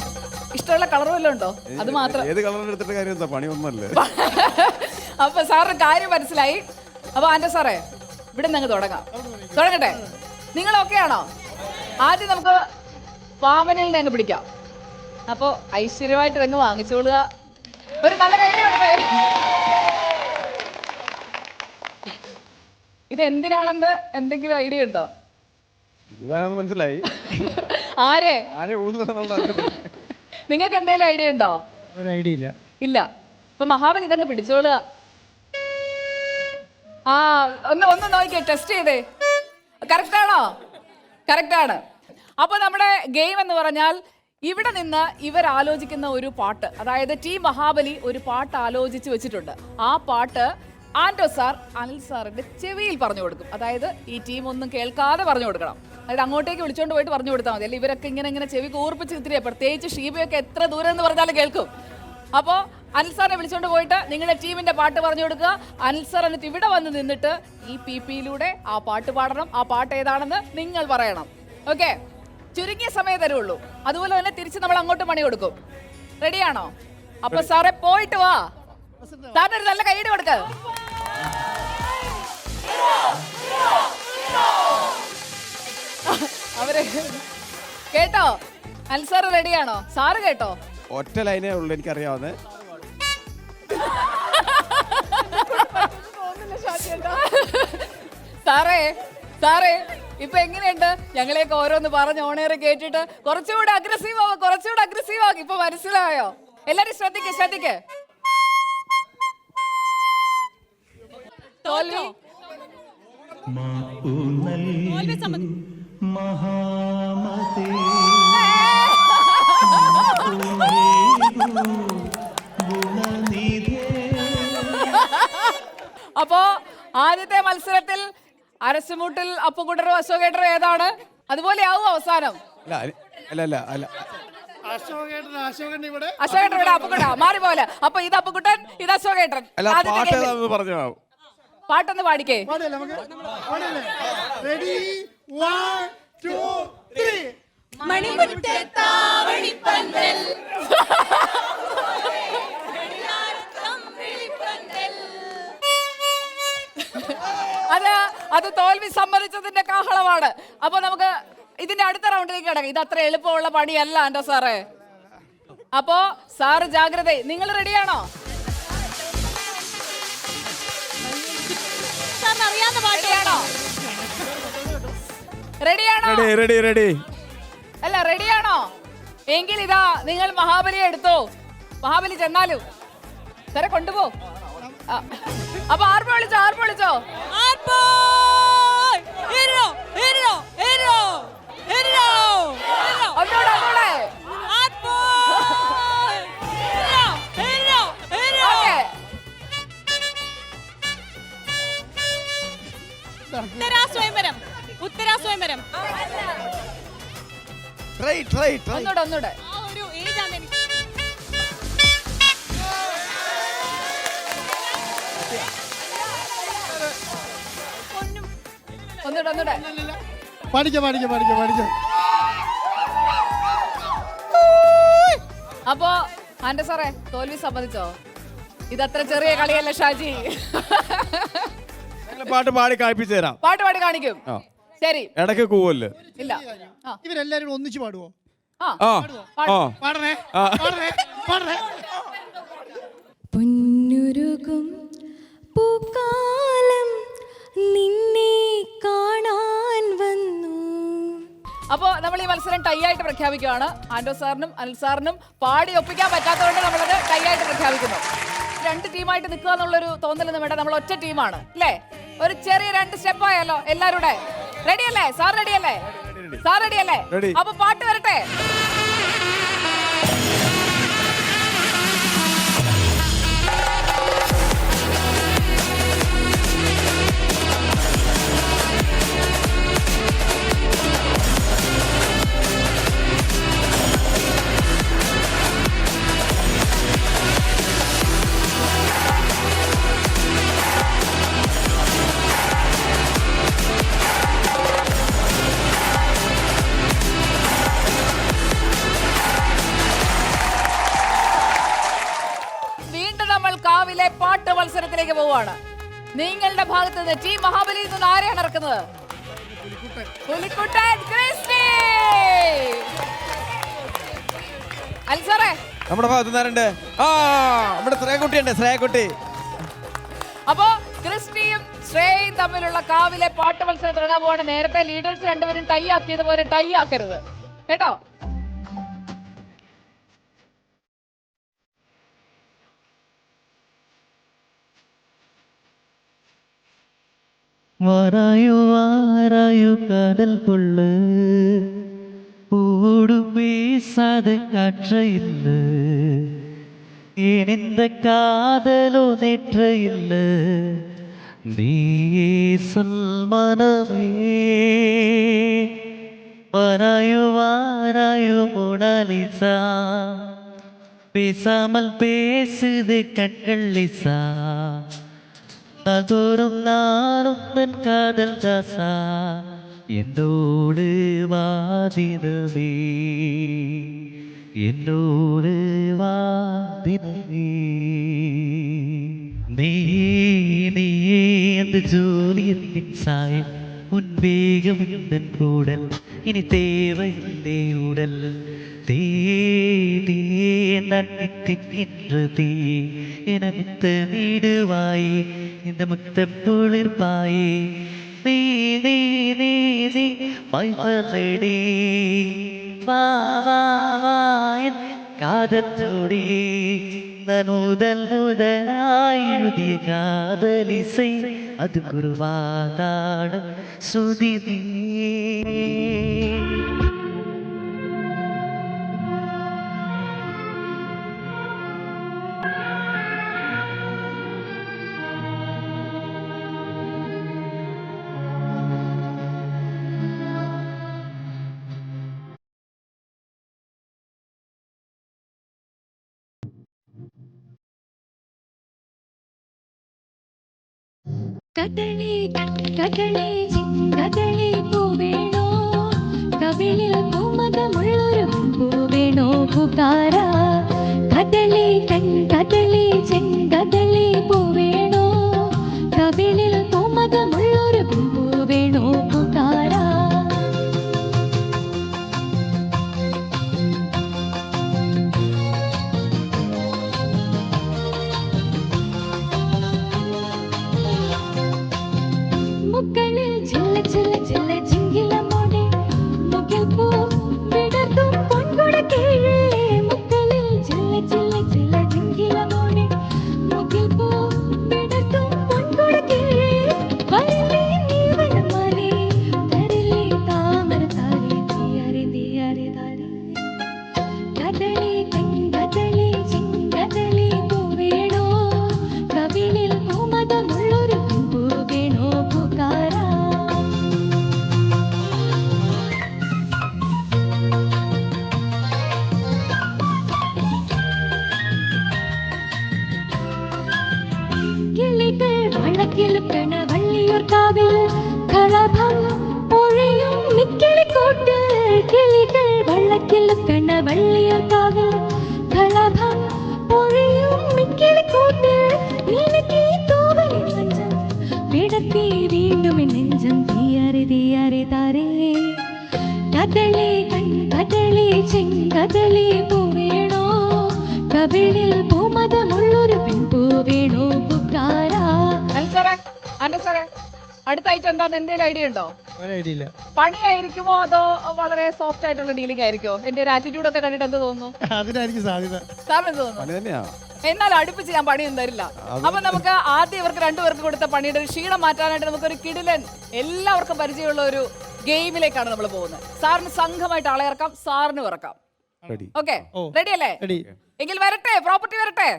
ഇഷ്ടമുള്ള കളറും വല്ലതും ഉണ്ടോ? അത് മാത്രം. ഏത് കളർ എടുത്തിട്ട് കാര്യം എന്താ? പണിയൊന്നല്ലേ. അപ്പൊ സാറിന് കാര്യം മനസ്സിലായി. അപ്പൊ ആൻഡോ സാറേ, ഇവിടെ നിന്ന് തുടങ്ങട്ടെ. നിങ്ങൾ ഓക്കെ ആണോ? ആദ്യം നമുക്ക് വാമനിൽ നിന്ന് അങ്ങ് പിടിക്കാം. അപ്പൊ ഐശ്വര്യമായിട്ട് അങ്ങ് വാങ്ങിച്ചോളുക. ഒരു നല്ല കൈ. ഇത് എന്തിനാണെന്ന് എന്തെങ്കിലും ഐഡിയ ഉണ്ടോ? മനസ്സിലായി. ആരെ? നിങ്ങൾക്ക് എന്തെങ്കിലും ഐഡിയ ഉണ്ടോ? ഒരു ഐഡിയ ഇല്ല. ഇപ്പൊ മഹാബലി ഇതങ്ങ് പിടിച്ചോളുക. ഒന്ന് നോക്കിയേ, ടെസ്റ്റ് ചെയ്തേ. കറക്റ്റ് ആണോ? കറക്റ്റ് ആണ്. അപ്പൊ നമ്മുടെ ഗെയിം എന്ന് പറഞ്ഞാൽ ഇവിടെ നിന്ന് ഇവർ ആലോചിക്കുന്ന ഒരു പാട്ട്, അതായത് ടീം മഹാബലി ഒരു പാട്ട് ആലോചിച്ച് വെച്ചിട്ടുണ്ട്. ആ പാട്ട് ആൻഡോ സാർ അനിൽ സാറിന്റെ ചെവിയിൽ പറഞ്ഞു കൊടുക്കും. അതായത് ഈ ടീം ഒന്നും കേൾക്കാതെ പറഞ്ഞു കൊടുക്കണം. അതായത് അങ്ങോട്ടേക്ക് വിളിച്ചോണ്ട് പോയിട്ട് പറഞ്ഞു കൊടുത്താൽ മതി. അല്ലെ ഇവരൊക്കെ ഇങ്ങനെ ചെവി കൂർപ്പിച്ച് ഇത്തിരി, പ്രത്യേകിച്ച് ഷീബയൊക്കെ എത്ര ദൂരം എന്ന് പറഞ്ഞാലും കേൾക്കും. അപ്പോൾ അനിൽ സാറിനെ വിളിച്ചോണ്ട് പോയിട്ട് നിങ്ങളുടെ ടീമിന്റെ പാട്ട് പറഞ്ഞു കൊടുക്കുക. അനിൽ സാർ എന്നിട്ട് ഇവിടെ വന്ന് നിന്നിട്ട് ഈ PPയിലൂടെ ആ പാട്ട് പാടണം. ആ പാട്ട് ഏതാണെന്ന് നിങ്ങൾ പറയണം. ഓക്കെ? ചുരുങ്ങിയ സമയം തരുള്ളൂ. അതുപോലെ തന്നെ തിരിച്ച് നമ്മൾ അങ്ങോട്ട് പണി കൊടുക്കും. റെഡിയാണോ? അപ്പൊ സാറേ പോയിട്ട് വാ. സാറിന് ഒരു നല്ല കൈയ്യടി കൊടുക്ക. അവര് കേട്ടോ? അനിൽ സാറ് റെഡിയാണോ? സാറ് കേട്ടോ? ഒറ്റ ലൈനേ ഉള്ളൂ എനിക്കറിയാവുന്നേ. സാറേ ഇപ്പൊ എങ്ങനെയുണ്ട്? ഞങ്ങളെയൊക്കെ ഓരോന്ന് പറഞ്ഞ് ഓണേറെ കേട്ടിട്ട് കുറച്ചുകൂടെ അഗ്രസീവ് ആകും. ഇപ്പൊ മനസ്സിലായോ? എല്ലാരും ശ്രദ്ധിക്കേ. തോൽവി മഹാമതേ അപ്പോ ആദ്യത്തെ മത്സരത്തിൽ അരശുമൂട്ടിൽ അപ്പുകുട്ടറോ അശോകേട്ടറോ ഏതാണ്? അതുപോലെ ആവും അവസാനം. അല്ല അശോകൻ ഇവിടെ അശോകേട്ടൻ ഇവിടെ അപ്പുക്കുട്ട മാറി പോലെ. അപ്പൊ ഇത് അപ്പുക്കുട്ടൻ, ഇത് അശോകേട്ടൻ. അല്ല ആദ്യത്തെ പാട്ട് game ൽ. ഏതാണെന്ന് പറഞ്ഞോ. പാട്ടൊന്ന് പാടിക്കേ. റെഡി 1 2 3 മണിമുറ്റത്താവണിപ്പന്തൽ അത് തോൽവി സമ്മതിച്ചതിന്റെ കാഹളമാണ്. അപ്പൊ നമുക്ക് ഇതിന്റെ അടുത്ത റൗണ്ടിലേക്ക് കിടക്കാം. ഇത് അത്ര എളുപ്പമുള്ള പണിയല്ല എന്റെ സാറേ. അപ്പോ സാറ് ജാഗ്രത. നിങ്ങൾ റെഡിയാണോ? അറിയാവുന്ന പാട്ടിയാണോ? റെഡിയാണോ? Ready ready. അല്ല റെഡിയാണോ? എങ്കിൽ ഇതാ നിങ്ങൾ മഹാബലിയെ എടുത്തോ. മഹാബലി ചെന്നാലും സാറെ കൊണ്ടുപോ. അപ്പൊ ആർപ്പ് വിളിച്ചോ, ആർപ്പ് വിളിച്ചോ. ഒന്നൂടെ ഒന്നൂടെ. ഓക്കേ. ഉത്തരാസ്വയംവരം. ഒന്നൂടെ ഒന്നൂടെ. ഒന്നൂടെ ഒന്നൂടെ. പഠിക്കാം. അപ്പോ ആൻഡ്ര സാറേ തോൽവി സമ്മതിച്ചോ? ഇതത്ര ചെറിയ കളിയല്ല ഷാജി. പാട്ട് പാടി കാണിപ്പിച്ചു തരാം. പാട്ട് പാടി കാണിക്കും. ശരി. ഇടയ്ക്ക് കൂവല്ലേ? ഇല്ല. ഇവരെല്ലാരും ഒന്നിച്ച് പാടുവോ? പാടണേ. പൊന്നുരുകും പൂക്കാലം നിന്നെ കാണാൻ വന്നു. അപ്പോ നമ്മൾ ഈ മത്സരം ടൈ ആയിട്ട് പ്രഖ്യാപിക്കുകയാണ്. ആൻഡോ സാറിനും അനിൽ സാറിനും പാടി ഒപ്പിക്കാൻ പറ്റാത്തതുകൊണ്ട് നമ്മളത് ടൈ ആയിട്ട് പ്രഖ്യാപിക്കുന്നു. 2 ടീമായിട്ട് നിൽക്കുക എന്നുള്ളൊരു തോന്നലൊന്നും വേണ്ട. നമ്മൾ ഒറ്റ ടീമാണ് അല്ലേ? ഒരു ചെറിയ 2 സ്റ്റെപ്പ് ആയല്ലോ എല്ലാവരുടെ. റെഡിയല്ലേ സാർ? റെഡിയല്ലേ സാർ? റെഡിയല്ലേ? അപ്പൊ പാട്ട് വരട്ടെ. കാവിലെ പാട്ട് മത്സരത്തിലേക്ക് പോവാണ്. നിങ്ങളുടെ ഭാഗത്ത് നിന്ന് ടീം മഹാബലിയിൽ നിന്ന് ആരെയാണ് ഇറക്കുന്നത്? പുലിക്കുട്ടൻ ക്രിസ്റ്റി. അനിൽ സാറേ നമ്മുടെ ഭാഗത്ത് നേരണ്ട്. നമ്മുടെ ശ്രേയക്കുട്ടി. അപ്പോ ക്രിസ്റ്റിയും ശ്രേയയും തമ്മിലുള്ള കാവിലെ പാട്ട് മത്സരം തുടങ്ങാൻ പോവാണ്. നേരത്തെ ലീഡേഴ്സ് രണ്ടുപേരും ടൈ ആക്കിയതുപോലെ ടൈ ആക്കരുത് കേട്ടോ. വാരായു കാതൽ കൊള്ളു പൂടും വീസാத காற்றையில்ல ஏன் இந்த காதலோ நேற்றையில்ல நீ சொல் மனமே வாராயு மோனாலிசா பேசாமல் பேசுது கண்கள் லிசா நாள்தோறும் நானும் தன் காதல் தாசா என்னோடு வாதினவே என்னோடு வாதினவே நீயே அந்த ஜோலியத்தின் சாயம் உன் வேகம் தன் கூடல் இனி தேவையில்லை உடல் நன்னித்தின்றது என முத்த வீடுவாயே இந்த முத்த குளிர்பாயே நீ நீ நீ நீ மைமலடி வா வா வா என் காதலோடி நான் முதலாய் எழுதிய காதலிசை அது குருவாதான சுதி കദളി കദളി ചിങ്കദളി പൂവേണോ കവിളിൽ പൂമകമുള്ളൊരു പൂവേണോ പൂക്കാര കദളി കദളി ചിങ്കദളി പൂവേണോ കവിളിൽ പൂമകമുള്ളൊരു പൂവേണോ പൂക്കാര മുക്കളിൽ ചില്ല ചില്ല ചില്ല ചിങ്കിലമോടെ മുകിൽ പൂ വിടർത്തും പൊൻകുട കീഴേ മുക്കളിൽ ചില്ല ചില്ല ചില്ല ചിങ്കിലമോടെ മുകിൽ പൂ വിടർത്തും പൊൻകുട കീഴേ വരലേ നീവനമാലേ തരലേ താമര താരേ ദിയാരേ ദിയാരേ താരേ കദളി കദളി ചിങ്കദളി പൂവേണോ കവിളിൽ പൂമകമുള്ളൊരു പൂവേണോ പൂക്കാര കിളികൾ വള്ളക്കിലുക്കണ വള്ളിയൂർക്കാവിൽ കളഭം പൊഴിയും മിക്കിളിക്കോട്ട് കിളികൾ വള്ളക്കിലുക്കണ വള്ളിയൂർക്കാവിൽ കളഭം പൊഴിയും മിക്കിളിക്കോട്ട് നിനക്കീ തോവലിൻ മഞ്ചം വിടത്തി വീണ്ടും എൻ നെഞ്ചം തീയാരെ തീയാരെ താരേ കദളി കദളി ചെങ്കദളി പൂവേണോ കവിളിൽ പൂമകമുള്ളൊരു പെൺപൂവേണോ പൂക്കാര സാറേ അടുത്ത ആഴ്ച എന്താന്ന് എന്തെങ്കിലും ഐഡിയ ഉണ്ടോ? ഐഡിയ ഇല്ല. പണിയായിരിക്കുമോ അതോ വളരെ സോഫ്റ്റ് ആയിട്ടുള്ള ഡീലിംഗ് ആയിരിക്കോ? എന്റെ ഒരു ആറ്റിറ്റ്യൂഡ് ഒക്കെ കണ്ടിട്ട് എന്ത് തോന്നുന്നു? അതിനായിരിക്കും സാധ്യത. സാറിന് എന്ത് തോന്നുന്നു? പണി തന്നെയാ. എന്നാൽ അടുപ്പിച്ച് ഞാൻ പണിയൊന്നും തരില്ല. അപ്പൊ നമുക്ക് ആദ്യം ഇവർക്ക് രണ്ടുപേർക്ക് കൊടുത്ത പണിയുടെ ഒരു ക്ഷീണം മാറ്റാനായിട്ട് നമുക്കൊരു കിടിലൻ എല്ലാവർക്കും പരിചയമുള്ള ഒരു ഗെയിമിലേക്കാണ് നമ്മൾ പോകുന്നത്. സാറിന് സംഘമായിട്ട് ആളെ ഇറക്കാം, സാറിന് ഇറക്കാം. Ready. ഓക്കെ, റെഡി അല്ലേ? റെഡി. എങ്കിൽ വരട്ടെ, പ്രോപ്പർട്ടി വരട്ടെ.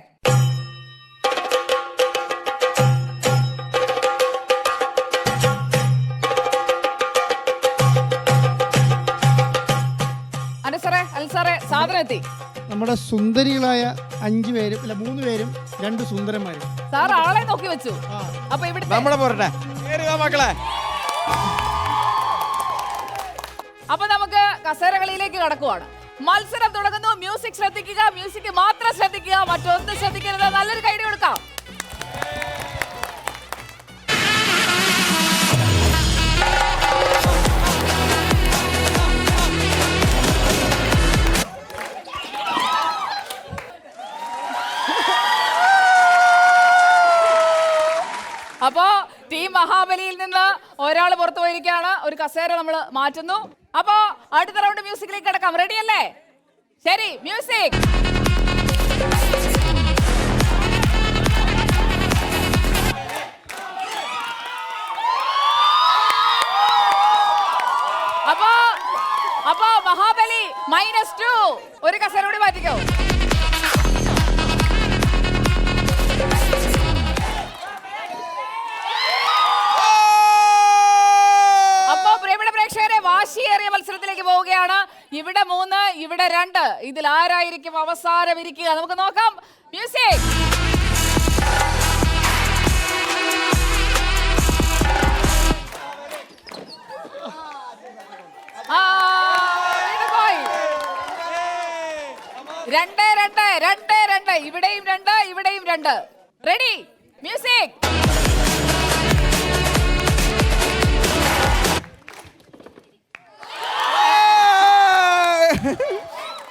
അൽസാറെ സാധനം എത്തി. നമ്മുടെ സുന്ദരികളായ 5 പേരും അല്ല 3 പേരും 2 സുന്ദരന്മാരും. സാർ ആളെ നോക്കി വെച്ചു. അപ്പൊ ഇവിടെ നമ്മളെ പോരട്ടെ. മക്കളെ, അപ്പൊ നമുക്ക് കസേരകളിയിലേക്ക് കടക്കുവാണ്. മത്സരം തുടങ്ങുന്നു. മ്യൂസിക് ശ്രദ്ധിക്കുക, മ്യൂസിക് മാത്രം ശ്രദ്ധിക്കുക, മറ്റൊന്നും ശ്രദ്ധിക്കരുത്. നല്ലൊരു കൈഡി കൊടുക്കാം. അപ്പോ ടീം മഹാബലിയിൽ നിന്ന് ഒരാൾ പുറത്തു പോയിരിക്കുകയാണ്. ഒരു കസേര നമ്മൾ മാറ്റുന്നു. അപ്പോ അടുത്ത റൗണ്ട് മ്യൂസിക്കിലേക്ക് കിടക്കാം. റെഡി അല്ലേ? ശരി, മ്യൂസിക്. അപ്പോ മഹാബലി -2. ഒരു കസേര കൂടി മാറ്റിക്കോ. വാശിയേറിയ മത്സരത്തിലേക്ക് പോവുകയാണ്. ഇവിടെ 3, ഇവിടെ 2. ഇതിൽ ആരായിരിക്കും അവസാനം ഇരിക്കുക? നമുക്ക് നോക്കാം. മ്യൂസിക്. രണ്ട്. ഇവിടെയും 2, ഇവിടെയും 2. Ready, music.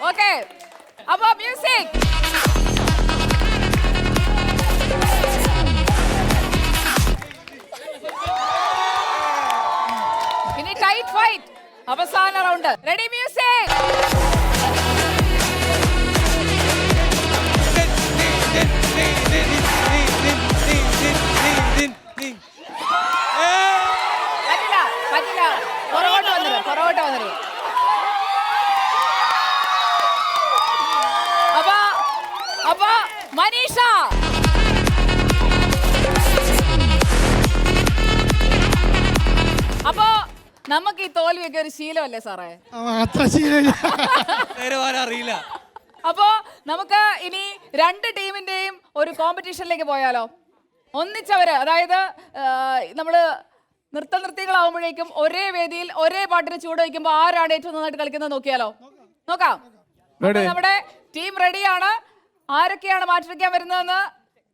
ഓക്കെ, അപ്പൊ മ്യൂസിക്. ഇനി ടൈറ്റ് ഫൈറ്റ്, അവസാന റൗണ്ട്. Ready, music. പറ്റില്ല, പുറകോട്ട് വന്നിട്ട്. അപ്പൊ മനീഷ. അപ്പൊ നമുക്ക് ഈ തോൽവിയൊക്കെ ഒരു ശീലമല്ലേ സാറേ? അത്ര ശീലമില്ല. അറിയില്ല. അപ്പോ നമുക്ക് ഇനി 2 ടീമിന്റെയും ഒരു കോമ്പറ്റീഷനിലേക്ക് പോയാലോ? ഒന്നിച്ചവര്, അതായത് നമ്മള് നൃത്തനൃത്യങ്ങളാവുമ്പോഴേക്കും ഒരേ വേദിയിൽ ഒരേ പാട്ടിന് ചൂട് വയ്ക്കുമ്പോൾ ആരാണ് ഏറ്റവും നന്നായിട്ട് കളിക്കുന്നത് നോക്കിയാലോ? നോക്കാം. അപ്പൊ നമ്മുടെ ടീം റെഡിയാണ്. ആരൊക്കെയാണ് മാറ്റിവെക്കാൻ വരുന്നതെന്ന്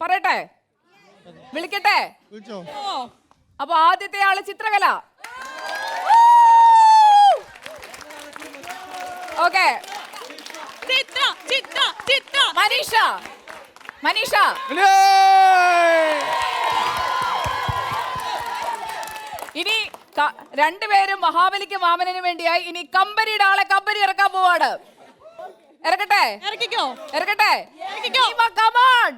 പറയട്ടെ, വിളിക്കട്ടെ? അപ്പൊ ആദ്യത്തെ ആള് ചിത്രകല. ഓക്കെ. മനീഷ. മനീഷ. ഇനി രണ്ടുപേരും മഹാബലിക്കും വാമനനും വേണ്ടിയായി ഇനി കമ്പനിയുടെ ആളെ കമ്പനി ഇറക്കാൻ പോവാണ്. ഇറക്കട്ടെ? ഇറക്കട്ടെ? Come on.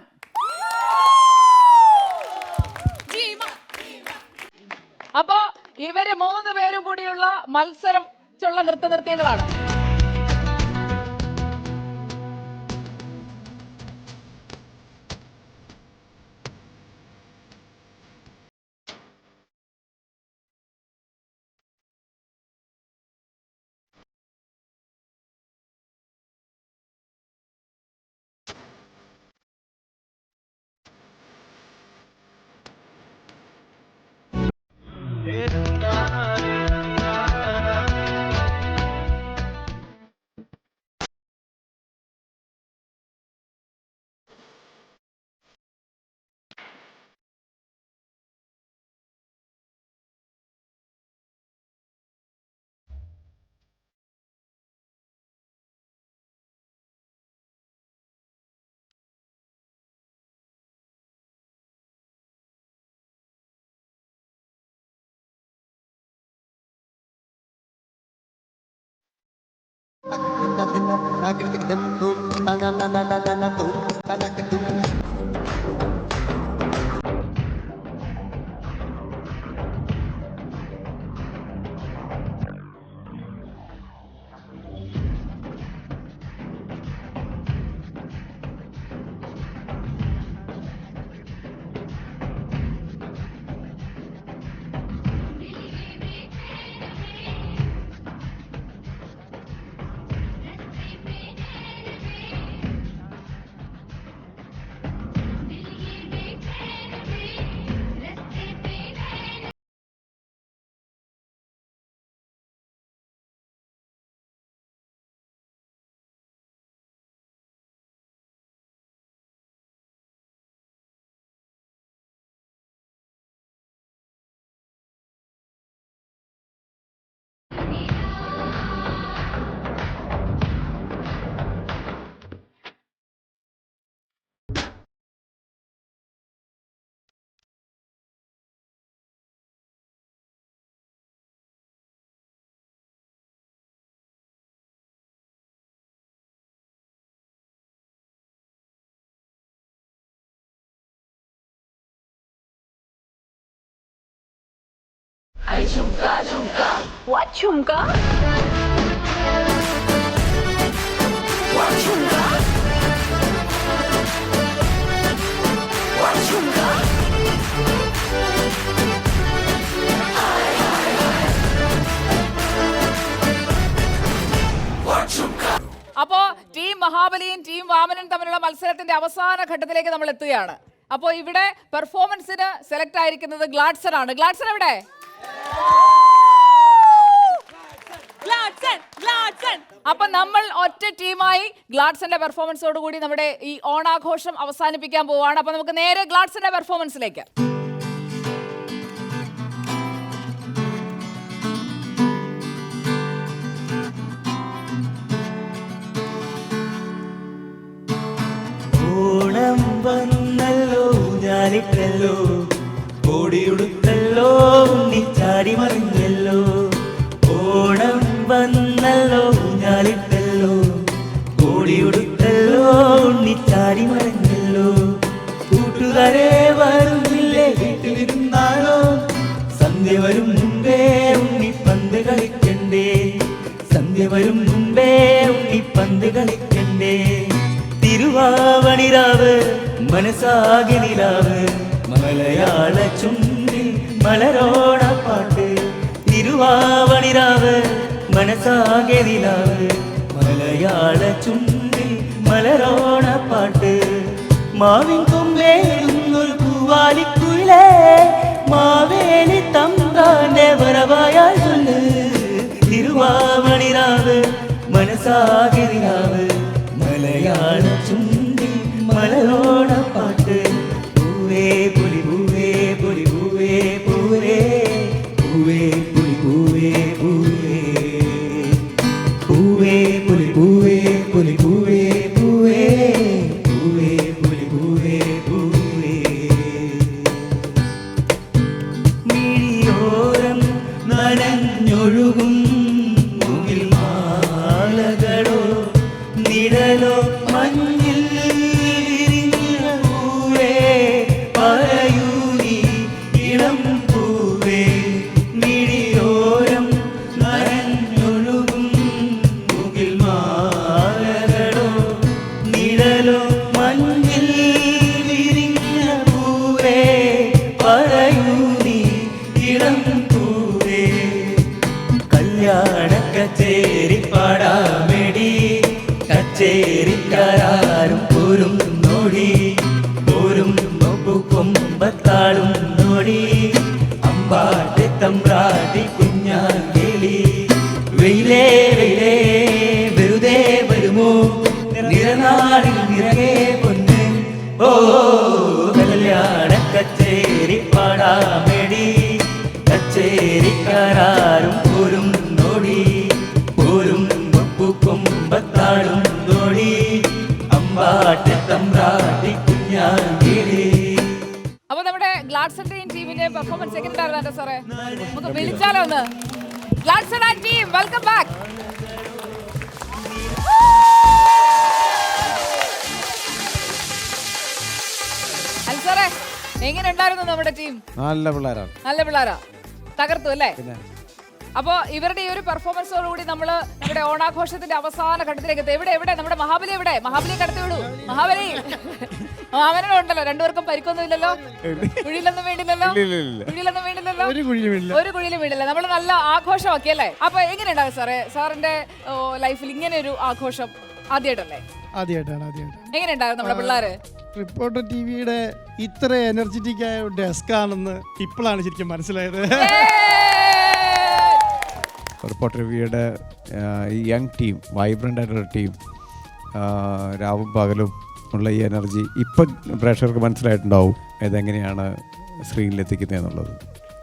അപ്പൊ ഇവര് 3 പേരും കൂടിയുള്ള മത്സരം നൃത്തനൃത്യങ്ങളാണ്. What chumka? What chumka? What chumka? അപ്പോ ടീം മഹാബലിയും ടീം വാമനൻ തമ്മിലുള്ള മത്സരത്തിന്റെ അവസാന ഘട്ടത്തിലേക്ക് നമ്മൾ എത്തുകയാണ്. അപ്പോ ഇവിടെ പെർഫോമൻസിന് സെലക്ട് ആയിരിക്കുന്നത് ഗ്ലാഡ്സൺ ആണ്. ഗ്ലാഡ്സൺ എവിടെ? അപ്പൊ നമ്മൾ ഒറ്റ ടീമായി ഗ്ലാഡ്സന്റെ പെർഫോമൻസോട് കൂടി നമ്മുടെ ഈ ഓണാഘോഷം അവസാനിപ്പിക്കാൻ പോവാണ്. അപ്പൊ നമുക്ക് നേരെ ഗ്ലാഡ്സന്റെ പെർഫോമൻസിലേക്ക്. ഓണം വന്നല്ലോ ഞാനിട്ടല്ലോ ഓടിയുടുത്തല്ലോ ഉണ്ണിച്ചാടി മറിഞ്ഞല്ലോ. ഓണം വന്നല്ലോ ഞാനിട്ടല്ലോ ഓടിയുടുത്തല്ലോ ഉണ്ണിച്ചാടി മറിഞ്ഞല്ലോ. കൂട്ടുകാരെ വരുന്നില്ലേ വീട്ടിലിരുന്നാലോ, സന്ധ്യ വരും മുമ്പേ ഉണ്ണിപ്പന്ത് കളിക്കണ്ടേ, സന്ധ്യ വരും മുമ്പേ ഉണ്ണിപ്പന്ത് കളിക്കണ്ടേ. തിരുവാവണിരാവ് മനസ്സാകെ നിലാവ്, മലയാള ചുണ്ടിൽ മലരോണ പാട്ട്. തിരുവാവണിരാവ് മനസ്സാകെ നിലാവ്, മലയാള ചുണ്ടിൽ മലരോണ പാട്ട്. മാവിൻ കൊമ്പേറുന്നൊരു പൂവ പൂവാലിക്കുയിലേ മാവേലി തമ്പ്രാന്റെ വരവായാൽ ചൊല്ല് തിരുവാമണിരാവ് മനസാകിരിയാവ് മലയാള ചുണ്ടിൽ മലരോണപ്പാട്ട് പൂവേ പുലി പൂവേ പുലി പൂവേ പൂവേ പൂവേ പുലി പൂവേ പൂവേ പൂവേ പുലി പൂവേ പുലി പൂവേ പൂവേ പൂവേ പുലി പൂവേ പൂവേ മിഴിയോരം നനഞ്ഞൊഴുകും മുകിൽ മാലകളോ നിഴലോ മഞ്ഞിൽ വിരിഞ്ഞ പൂവേ പറയൂ നീ ഇളം പൂവേ മിഴിയോരം നനഞ്ഞൊഴുകും മുകിൽ മാലകളോ നിഴലോ മഞ്ഞിൽ വിരിഞ്ഞ പൂവേ പറയൂ നീ ഇളം പൂവേ കല്യാണ കച്ചേരി പാടാമെടി കച്ചേരിക്കാരും പോരും നോടി പോരും കൊമ്പത്താളും നോടി അമ്പാട്ടി തമ്പ്രാട്ടി കുഞ്ഞാങ്കേലി വെയിലേ വെയിലേ വെറുതെ വരുമോ നിറനാടിൽ നിറകെ പൊന്ന് ഓ കല്യാണ കച്ചേരി പാടാമെടി കച്ചേരിക്കാരും പോരും നോടി പോരും കൊമ്പത്താളും നോടി അമ്പാട്ടി തമ്പ്രാട്ടി കുഞ്ഞാങ്കേലി. അപ്പൊ നമ്മുടെ ഗ്ലാഡ്സൺ ടീമിന്റെ പെർഫോമൻസ് എങ്ങനെ ഉണ്ടായിരുന്നു സാറേ? നമുക്ക് വിളിച്ചാലോ ഒന്ന്? Gladson team welcome back. അല്ല സാറേ, എങ്ങനെ ഉണ്ടായിരുന്നു നമ്മുടെ ടീം? നല്ല പിള്ളേരാണ്. നല്ല പിള്ളേരാ, തകർത്തു അല്ലേ? അപ്പോ ഇവരുടെ ഈ ഒരു പെർഫോമൻസോടുകൂടി നമ്മള് നമ്മുടെ ഓണാഘോഷത്തിന്റെ അവസാന ഘട്ടത്തിലേക്ക് എത്തി. എവിടെ എവിടെ നമ്മുടെ മഹാബലി എവിടെ? മഹാബലിയെ കടത്തി വിടൂ. മഹാബലി അവനും ഉണ്ടല്ലോ, രണ്ടുപേർക്കും പരിക്കൊന്നും ഇല്ലല്ലോ, കുഴിയിലൊന്നും വീണില്ലല്ലോ, കുഴിയിലൊന്നും വീണില്ലല്ലോ, ഒരു കുഴിയിലും വീണില്ല. നമ്മൾ നല്ല ആഘോഷമാക്കി അല്ലേ? അപ്പൊ എങ്ങനെയുണ്ടാവും സാറേ സാറിന്റെ ലൈഫിൽ ഇങ്ങനെ ഒരു ആഘോഷം ആദ്യമായിട്ടല്ലേ? ആദ്യമായിട്ടാണ്. എങ്ങനെയുണ്ടായിരുന്നു നമ്മുടെ പിള്ളേര്? റിപ്പോർട്ടർ ടിവിയുടെ ഇത്ര എനർജറ്റിക് ആയ ഡെസ്ക് ആണെന്ന് ഇപ്പോഴാണ് ശരിക്കും മനസ്സിലായത്. റിപ്പോർട്ടർ ടിവിയുടെ ഈ യങ് ടീം, വൈബ്രൻ്റ് ആയിട്ടുള്ള ടീം, രാവും പകലും ഉള്ള ഈ എനർജി ഇപ്പം പ്രേക്ഷകർക്ക് മനസ്സിലായിട്ടുണ്ടാവും ഇതെങ്ങനെയാണ് സ്ക്രീനിലെത്തിക്കുന്നത് എന്നുള്ളത്.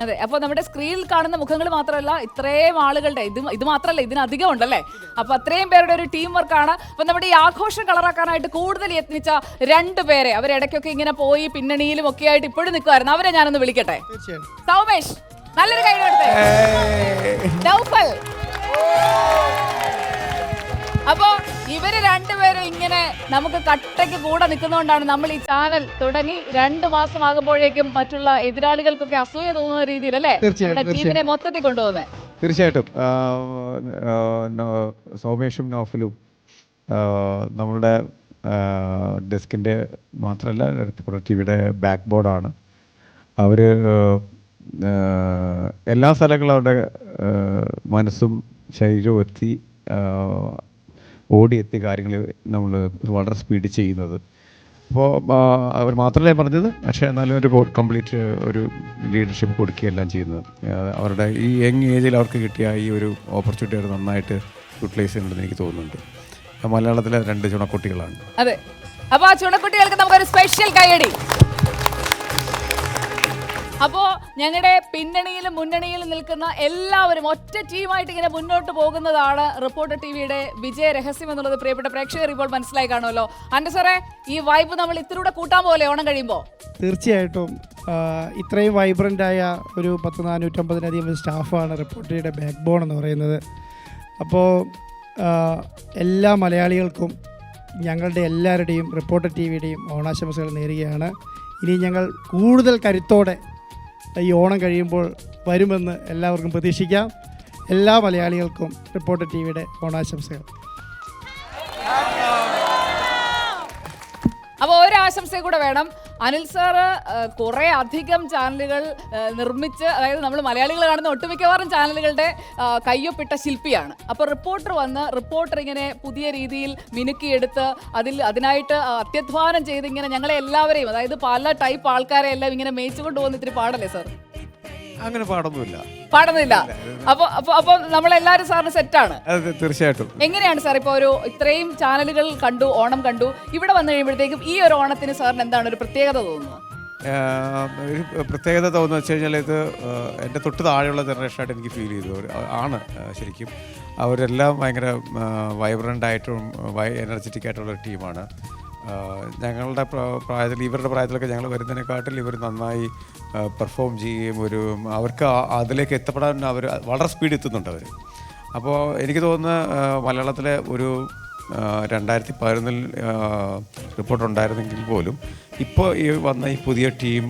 അതെ, അപ്പൊ നമ്മുടെ സ്ക്രീനിൽ കാണുന്ന മുഖങ്ങൾ മാത്രമല്ല, ഇത്രയും ആളുകളുടെ ഇത് മാത്രമല്ല, ഇതിനധികം ഉണ്ടല്ലേ. അപ്പൊ അത്രയും പേരുടെ ഒരു ടീം വർക്കാണ്. അപ്പൊ നമ്മുടെ ഈ ആഘോഷം കളറാക്കാനായിട്ട് കൂടുതൽ യത്നിച്ച 2 പേരെ, അവരിടയ്ക്കൊക്കെ ഇങ്ങനെ പോയി പിന്നണിയിലും ഒക്കെ ആയിട്ട് ഇപ്പോഴും നിൽക്കുമായിരുന്നു. അവരെ ഞാനൊന്ന് വിളിക്കട്ടെ. സൗമേഷ്, നല്ലൊരു കൈ കൊടുത്തേ. നൗഫൽ. അപ്പോ ഇവര് 2 പേരും ഇങ്ങനെ നമുക്ക് കട്ടയ്ക്ക് കൂടെ നിൽക്കുന്നതുകൊണ്ടാണ് നമ്മൾ ഈ ചാനൽ തുടങ്ങി 2 മാസം ആകുമ്പോഴേക്കും മറ്റുള്ള എതിരാളികൾക്കൊക്കെ അസൂയ തോന്നുന്ന രീതിയിൽ അല്ലേ ടീമിനെ മൊത്തത്തിൽ കൊണ്ടുപോകുന്നത്. തീർച്ചയായിട്ടും സൗമേഷും നൗഫലും നമ്മളുടെ ഡെസ്കിൻ്റെ മാത്രമല്ല റിപ്പോർട്ടർ ടിവിയുടെ ബാക്ക് ബോർഡാണ്. അവർ എല്ലാ സ്ഥലങ്ങളും അവരുടെ മനസ്സും ശരീരവും എത്തി ഓടിയെത്തി കാര്യങ്ങൾ നമ്മൾ വളരെ സ്പീഡിൽ ചെയ്യുന്നത്. അപ്പോൾ അവർ മാത്രമല്ല പറഞ്ഞത്, പക്ഷേ എന്നാലും ഒരു കംപ്ലീറ്റ് ഒരു ലീഡർഷിപ്പ് കൊടുക്കുകയെല്ലാം ചെയ്യുന്നത്. അവരുടെ ഈ യങ് ഏജിൽ അവർക്ക് കിട്ടിയ ഈ ഒരു ഓപ്പർച്യൂണിറ്റി അവർ നന്നായിട്ട് യൂട്ടിലൈസ് ചെയ്യുന്നുണ്ടെന്ന് എനിക്ക് തോന്നുന്നുണ്ട്. മലയാളത്തിലെ 2 ചുണക്കുട്ടികളാണ്. അതെ, അപ്പോൾ ആ ചുണക്കുട്ടികൾക്ക് നമുക്കൊരു സ്പെഷ്യൽ കൈയടി. അപ്പോൾ ഞങ്ങളുടെ പിന്നണിയിലും മുന്നണിയിലും നിൽക്കുന്ന എല്ലാവരും ഒറ്റ ടീമായിട്ട് ഇങ്ങനെ മുന്നോട്ട് പോകുന്നതാണ് റിപ്പോർട്ടർ ടിവിയുടെ വിജയ രഹസ്യം എന്നുള്ളത് പ്രിയപ്പെട്ട പ്രേക്ഷകർ ഇപ്പോൾ മനസ്സിലായി കാണുമല്ലോ. അൻ്റെ സാറേ, ഈ വൈബ് നമ്മൾ ഇത്തിലൂടെ കൂട്ടാൻ പോലെ ഓണം കഴിയുമ്പോൾ? തീർച്ചയായിട്ടും ഇത്രയും വൈബ്രൻ്റ് ആയ ഒരു 450-ലധികം സ്റ്റാഫാണ് റിപ്പോർട്ടർ ടിവിയുടെ ബാക്ക് ബോൺ എന്ന് പറയുന്നത്. അപ്പോൾ എല്ലാ മലയാളികൾക്കും ഞങ്ങളുടെ എല്ലാവരുടെയും റിപ്പോർട്ടർ ടിവിയുടെയും ഓണാശംസകൾ നേരുകയാണ്. ഇനി ഞങ്ങൾ കൂടുതൽ കരുത്തോടെ ഈ ഓണം കഴിയുമ്പോൾ വരുമെന്ന് എല്ലാവർക്കും പ്രതീക്ഷിക്കാം. എല്ലാ മലയാളികൾക്കും റിപ്പോർട്ടർ ടിവിയുടെ ഓണാശംസകൾ. അപ്പോൾ ഒരു ആശംസയും കൂടെ വേണം. അനിൽ സാറ് കുറെ അധികം ചാനലുകൾ നിർമ്മിച്ച്, അതായത് നമ്മൾ മലയാളികൾ കാണുന്ന ഒട്ടുമിക്കവാറും ചാനലുകളുടെ കയ്യൊപ്പിട്ട ശില്പിയാണ്. അപ്പോൾ റിപ്പോർട്ടർ വന്ന് റിപ്പോർട്ടർ ഇങ്ങനെ പുതിയ രീതിയിൽ മിനുക്കിയെടുത്ത് അതിനായിട്ട് അത്യധ്വാനം ചെയ്ത് ഇങ്ങനെ ഞങ്ങളെ എല്ലാവരെയും, അതായത് പല ടൈപ്പ് ആൾക്കാരെ എല്ലാം ഇങ്ങനെ മേയിച്ചുകൊണ്ട് പോകുന്ന ഇത്തിരി പാടല്ലേ സാർ? അങ്ങനെ പാടുന്നില്ല. അപ്പൊ നമ്മളെല്ലാരും സാറിന് സെറ്റാണ്. തീർച്ചയായിട്ടും. എങ്ങനെയാണ് സാർ ഇപ്പോൾ ഇത്രയും ചാനലുകൾ കണ്ടു, ഓണം കണ്ടു, ഇവിടെ വന്നു കഴിയുമ്പോഴത്തേക്കും ഈ ഒരു ഓണത്തിന് സാറിന് എന്താണ് ഒരു പ്രത്യേകത തോന്നുന്നത്? ഒരു പ്രത്യേകത തോന്നുന്നു വെച്ച് കഴിഞ്ഞാൽ ഇത് എൻ്റെ തൊട്ട് താഴെയുള്ള ജനറേഷനായിട്ട് എനിക്ക് ഫീൽ ചെയ്തു ആണ്. ശരിക്കും അവരെല്ലാം ഭയങ്കര വൈബ്രൻ്റ് ആയിട്ടും എനർജറ്റിക് ആയിട്ടുള്ള ടീമാണ്. ഞങ്ങളുടെ പ്രായത്തിൽ, ഇവരുടെ പ്രായത്തിലൊക്കെ ഞങ്ങൾ വരുന്നതിനെക്കാട്ടിൽ ഇവർ നന്നായി പെർഫോം ചെയ്യുകയും അവർക്ക് അതിലേക്ക് എത്തപ്പെടാൻ അവർ വളരെ സ്പീഡ് എത്തുന്നുണ്ട് അവർ. അപ്പോൾ എനിക്ക് തോന്നുന്നു മലയാളത്തിലെ ഒരു 2011 റിപ്പോർട്ട് ഉണ്ടായിരുന്നെങ്കിൽ പോലും ഇപ്പോൾ ഈ വന്ന ഈ പുതിയ ടീം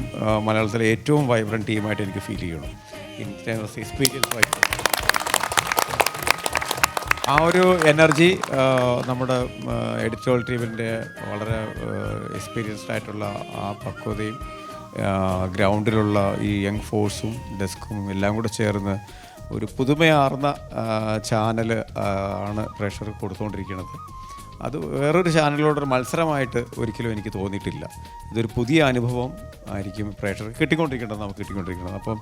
മലയാളത്തിലെ ഏറ്റവും വൈബ്രൻറ്റ് ടീമായിട്ട് എനിക്ക് ഫീൽ ചെയ്യണം ഇൻ ടേംസ് എക്സ്പീരിയൻസ് വൈസ്. ആ ഒരു എനർജി നമ്മുടെ എഡിറ്റോറിയൽ ടീമിൻ്റെ വളരെ എക്സ്പീരിയൻസ്ഡ് ആയിട്ടുള്ള ആ പക്വതയും ഗ്രൗണ്ടിലുള്ള ഈ യങ് ഫോഴ്സും ഡെസ്കും എല്ലാം കൂടെ ചേർന്ന് ഒരു പുതുമയാർന്ന ചാനൽ ആണ് പ്രേക്ഷകർ കൊടുത്തുകൊണ്ടിരിക്കുന്നത്. അത് വേറൊരു ചാനലിലോടൊരു മത്സരമായിട്ട് ഒരിക്കലും എനിക്ക് തോന്നിയിട്ടില്ല. ഇതൊരു പുതിയ അനുഭവം ആയിരിക്കും പ്രേക്ഷകർക്ക് കിട്ടിക്കൊണ്ടിരിക്കേണ്ടത്, നമുക്ക് കിട്ടിക്കൊണ്ടിരിക്കുന്നത്. അപ്പം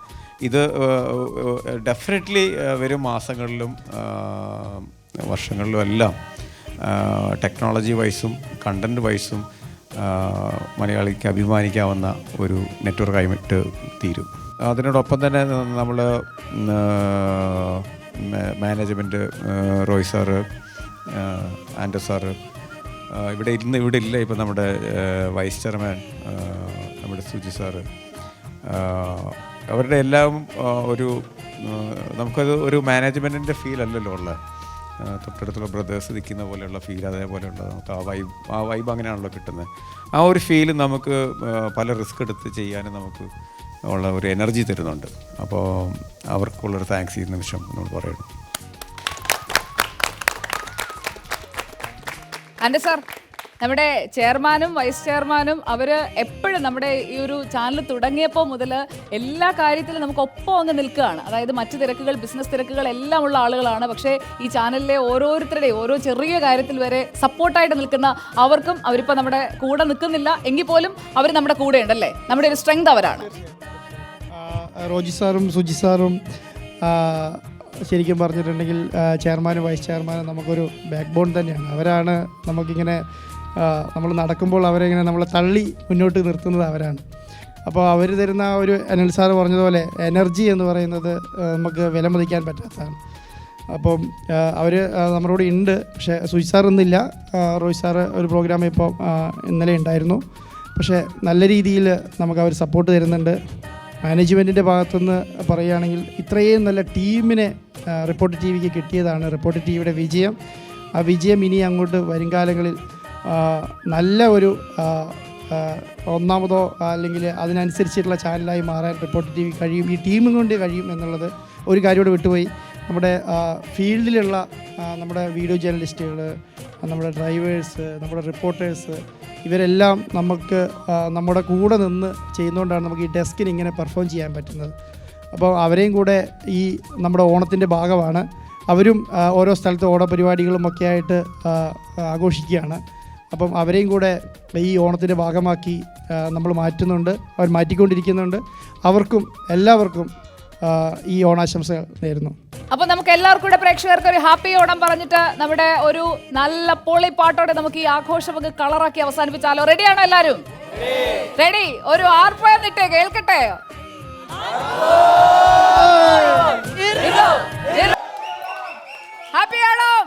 ഇത് ഡെഫിനറ്റ്ലി വരും മാസങ്ങളിലും വർഷങ്ങളിലും എല്ലാം ടെക്നോളജി വൈസും കണ്ടൻറ് വൈസും മലയാളിക്ക് അഭിമാനിക്കാവുന്ന ഒരു നെറ്റ്വർക്കായിട്ട് തീരും. അതിനോടൊപ്പം തന്നെ നമ്മൾ മാനേജ്മെൻറ്റ്, റോയ് സാറ്, ആൻഡോ സാറ് ഇവിടെ ഇല്ല. ഇപ്പം നമ്മുടെ വൈസ് ചെയർമാൻ നമ്മുടെ സുജി സാറ്, അവരുടെ എല്ലാം നമുക്കത് ഒരു മാനേജ്മെൻറ്റിൻ്റെ ഫീൽ അല്ലല്ലോ ഉള്ളത്. തൊട്ടടുത്തുള്ള ബ്രദേഴ്സ് നിൽക്കുന്ന പോലെയുള്ള ഫീൽ, അതേപോലെയുള്ള നമുക്ക് ആ വൈബ് അങ്ങനെയാണല്ലോ കിട്ടുന്നത്. ആ ഒരു ഫീൽ നമുക്ക് പല റിസ്ക് എടുത്ത് ചെയ്യാനും നമുക്ക് ഉള്ള ഒരു എനർജി തരുന്നുണ്ട്. അപ്പോൾ അവർക്കുള്ളൊരു താങ്ക്സ് ഈ നിമിഷം നമ്മൾ പറയണം. ആൻഡോ സാർ, നമ്മുടെ ചെയർമാനും വൈസ് ചെയർമാനും അവർ എപ്പോഴും നമ്മുടെ ഈ ഒരു ചാനൽ തുടങ്ങിയപ്പോൾ മുതൽ എല്ലാ കാര്യത്തിലും നമുക്ക് ഒപ്പം അങ്ങ് നിൽക്കുകയാണ്. അതായത് മറ്റു തിരക്കുകൾ, ബിസിനസ് തിരക്കുകൾ എല്ലാം ഉള്ള ആളുകളാണ്. പക്ഷേ ഈ ചാനലിലെ ഓരോരുത്തരുടെയും ഓരോ ചെറിയ കാര്യത്തിൽ വരെ സപ്പോർട്ടായിട്ട് നിൽക്കുന്ന അവർക്കും, അവരിപ്പോൾ നമ്മുടെ കൂടെ നിൽക്കുന്നില്ല എങ്കിൽ പോലും അവർ നമ്മുടെ കൂടെ ഉണ്ടല്ലേ. നമ്മുടെ ഒരു സ്ട്രെങ്ത് അവരാണ്. റോജി സാറും സുജി സാറും ശരിക്കും പറഞ്ഞിട്ടുണ്ടെങ്കിൽ ചെയർമാനും വൈസ് ചെയർമാനും നമുക്കൊരു ബാക്ക് ബോൺ തന്നെയാണ്. അവരാണ് നമുക്കിങ്ങനെ നമ്മൾ നടക്കുമ്പോൾ അവരെങ്ങനെ നമ്മളെ തള്ളി മുന്നോട്ട് നിർത്തുന്നത് അവരാണ്. അപ്പോൾ അവർ തരുന്ന ഒരു അനിൽ സാറ് പറഞ്ഞതുപോലെ എനർജി എന്ന് പറയുന്നത് നമുക്ക് വിലമതിക്കാൻ പറ്റാത്തതാണ്. അപ്പം അവർ നമ്മളോട് ഉണ്ട്. പക്ഷേ സുജി സാർ ഇന്നില്ല. റോയ് സാറ് ഒരു പ്രോഗ്രാം ഇപ്പോൾ ഇന്നലെ ഉണ്ടായിരുന്നു. പക്ഷേ നല്ല രീതിയിൽ നമുക്ക് അവർ സപ്പോർട്ട് തരുന്നുണ്ട്. മാനേജ്മെൻറ്റിൻ്റെ ഭാഗത്തുനിന്ന് പറയുകയാണെങ്കിൽ ഇത്രയും നല്ല ടീമിനെ റിപ്പോർട്ടർ ടി വിക്ക് കിട്ടിയതാണ് റിപ്പോർട്ടർ ടി വിയുടെ വിജയം. ആ വിജയം ഇനി അങ്ങോട്ട് വരും കാലങ്ങളിൽ നല്ല ഒരു ഒന്നാമതോ അല്ലെങ്കിൽ അതിനനുസരിച്ചിട്ടുള്ള ചാനലായി മാറാൻ റിപ്പോർട്ടർ ടി വി കഴിയും, ഈ ടീമും കൊണ്ട് കഴിയും എന്നുള്ളത് ഒരു കാര്യത്തോട് വിട്ടുപോയി. നമ്മുടെ ഫീൽഡിലുള്ള നമ്മുടെ വീഡിയോ ജേർണലിസ്റ്റുകൾ, നമ്മുടെ ഡ്രൈവേഴ്സ്, നമ്മുടെ റിപ്പോർട്ടേഴ്സ്, ഇവരെല്ലാം നമുക്ക് നമ്മുടെ കൂടെ നിന്ന് ചെയ്യുന്നതുകൊണ്ടാണ് നമുക്ക് ഈ ഡെസ്കിന് ഇങ്ങനെ പെർഫോം ചെയ്യാൻ പറ്റുന്നത്. അപ്പോൾ അവരെയും കൂടെ ഈ നമ്മുടെ ഓണത്തിൻ്റെ ഭാഗമാണ്. അവരും ഓരോ സ്ഥലത്ത് ഓണപരിപാടികളുമൊക്കെ ആയിട്ട് ആഘോഷിക്കുകയാണ്. അപ്പം അവരെയും കൂടെ ഈ ഓണത്തിൻ്റെ ഭാഗമാക്കി നമ്മൾ മാറ്റുന്നുണ്ട്, അവർ മാറ്റിക്കൊണ്ടിരിക്കുന്നുണ്ട്. അവർക്കും എല്ലാവർക്കും ഈ ഓണാശംസകൾ നേരുന്നു. അപ്പോൾ നമുക്ക് എല്ലാവർക്കും കൂടെ പ്രേക്ഷകർക്ക് ഒരു ഹാപ്പി ഓണം പറഞ്ഞിട്ട് നമ്മുടെ ഒരു നല്ല പൊളി പാട്ടോടെ നമുക്ക് ഈ ആഘോഷം നമുക്ക് കളറാക്കി അവസാനിപ്പിച്ചാലോ? റെഡിയാണോ എല്ലാവരും? റെഡി? ഒരു ആർപ്പയം നിട്ടേ കേൾക്കട്ടെ. ഹാപ്പി ഓണം.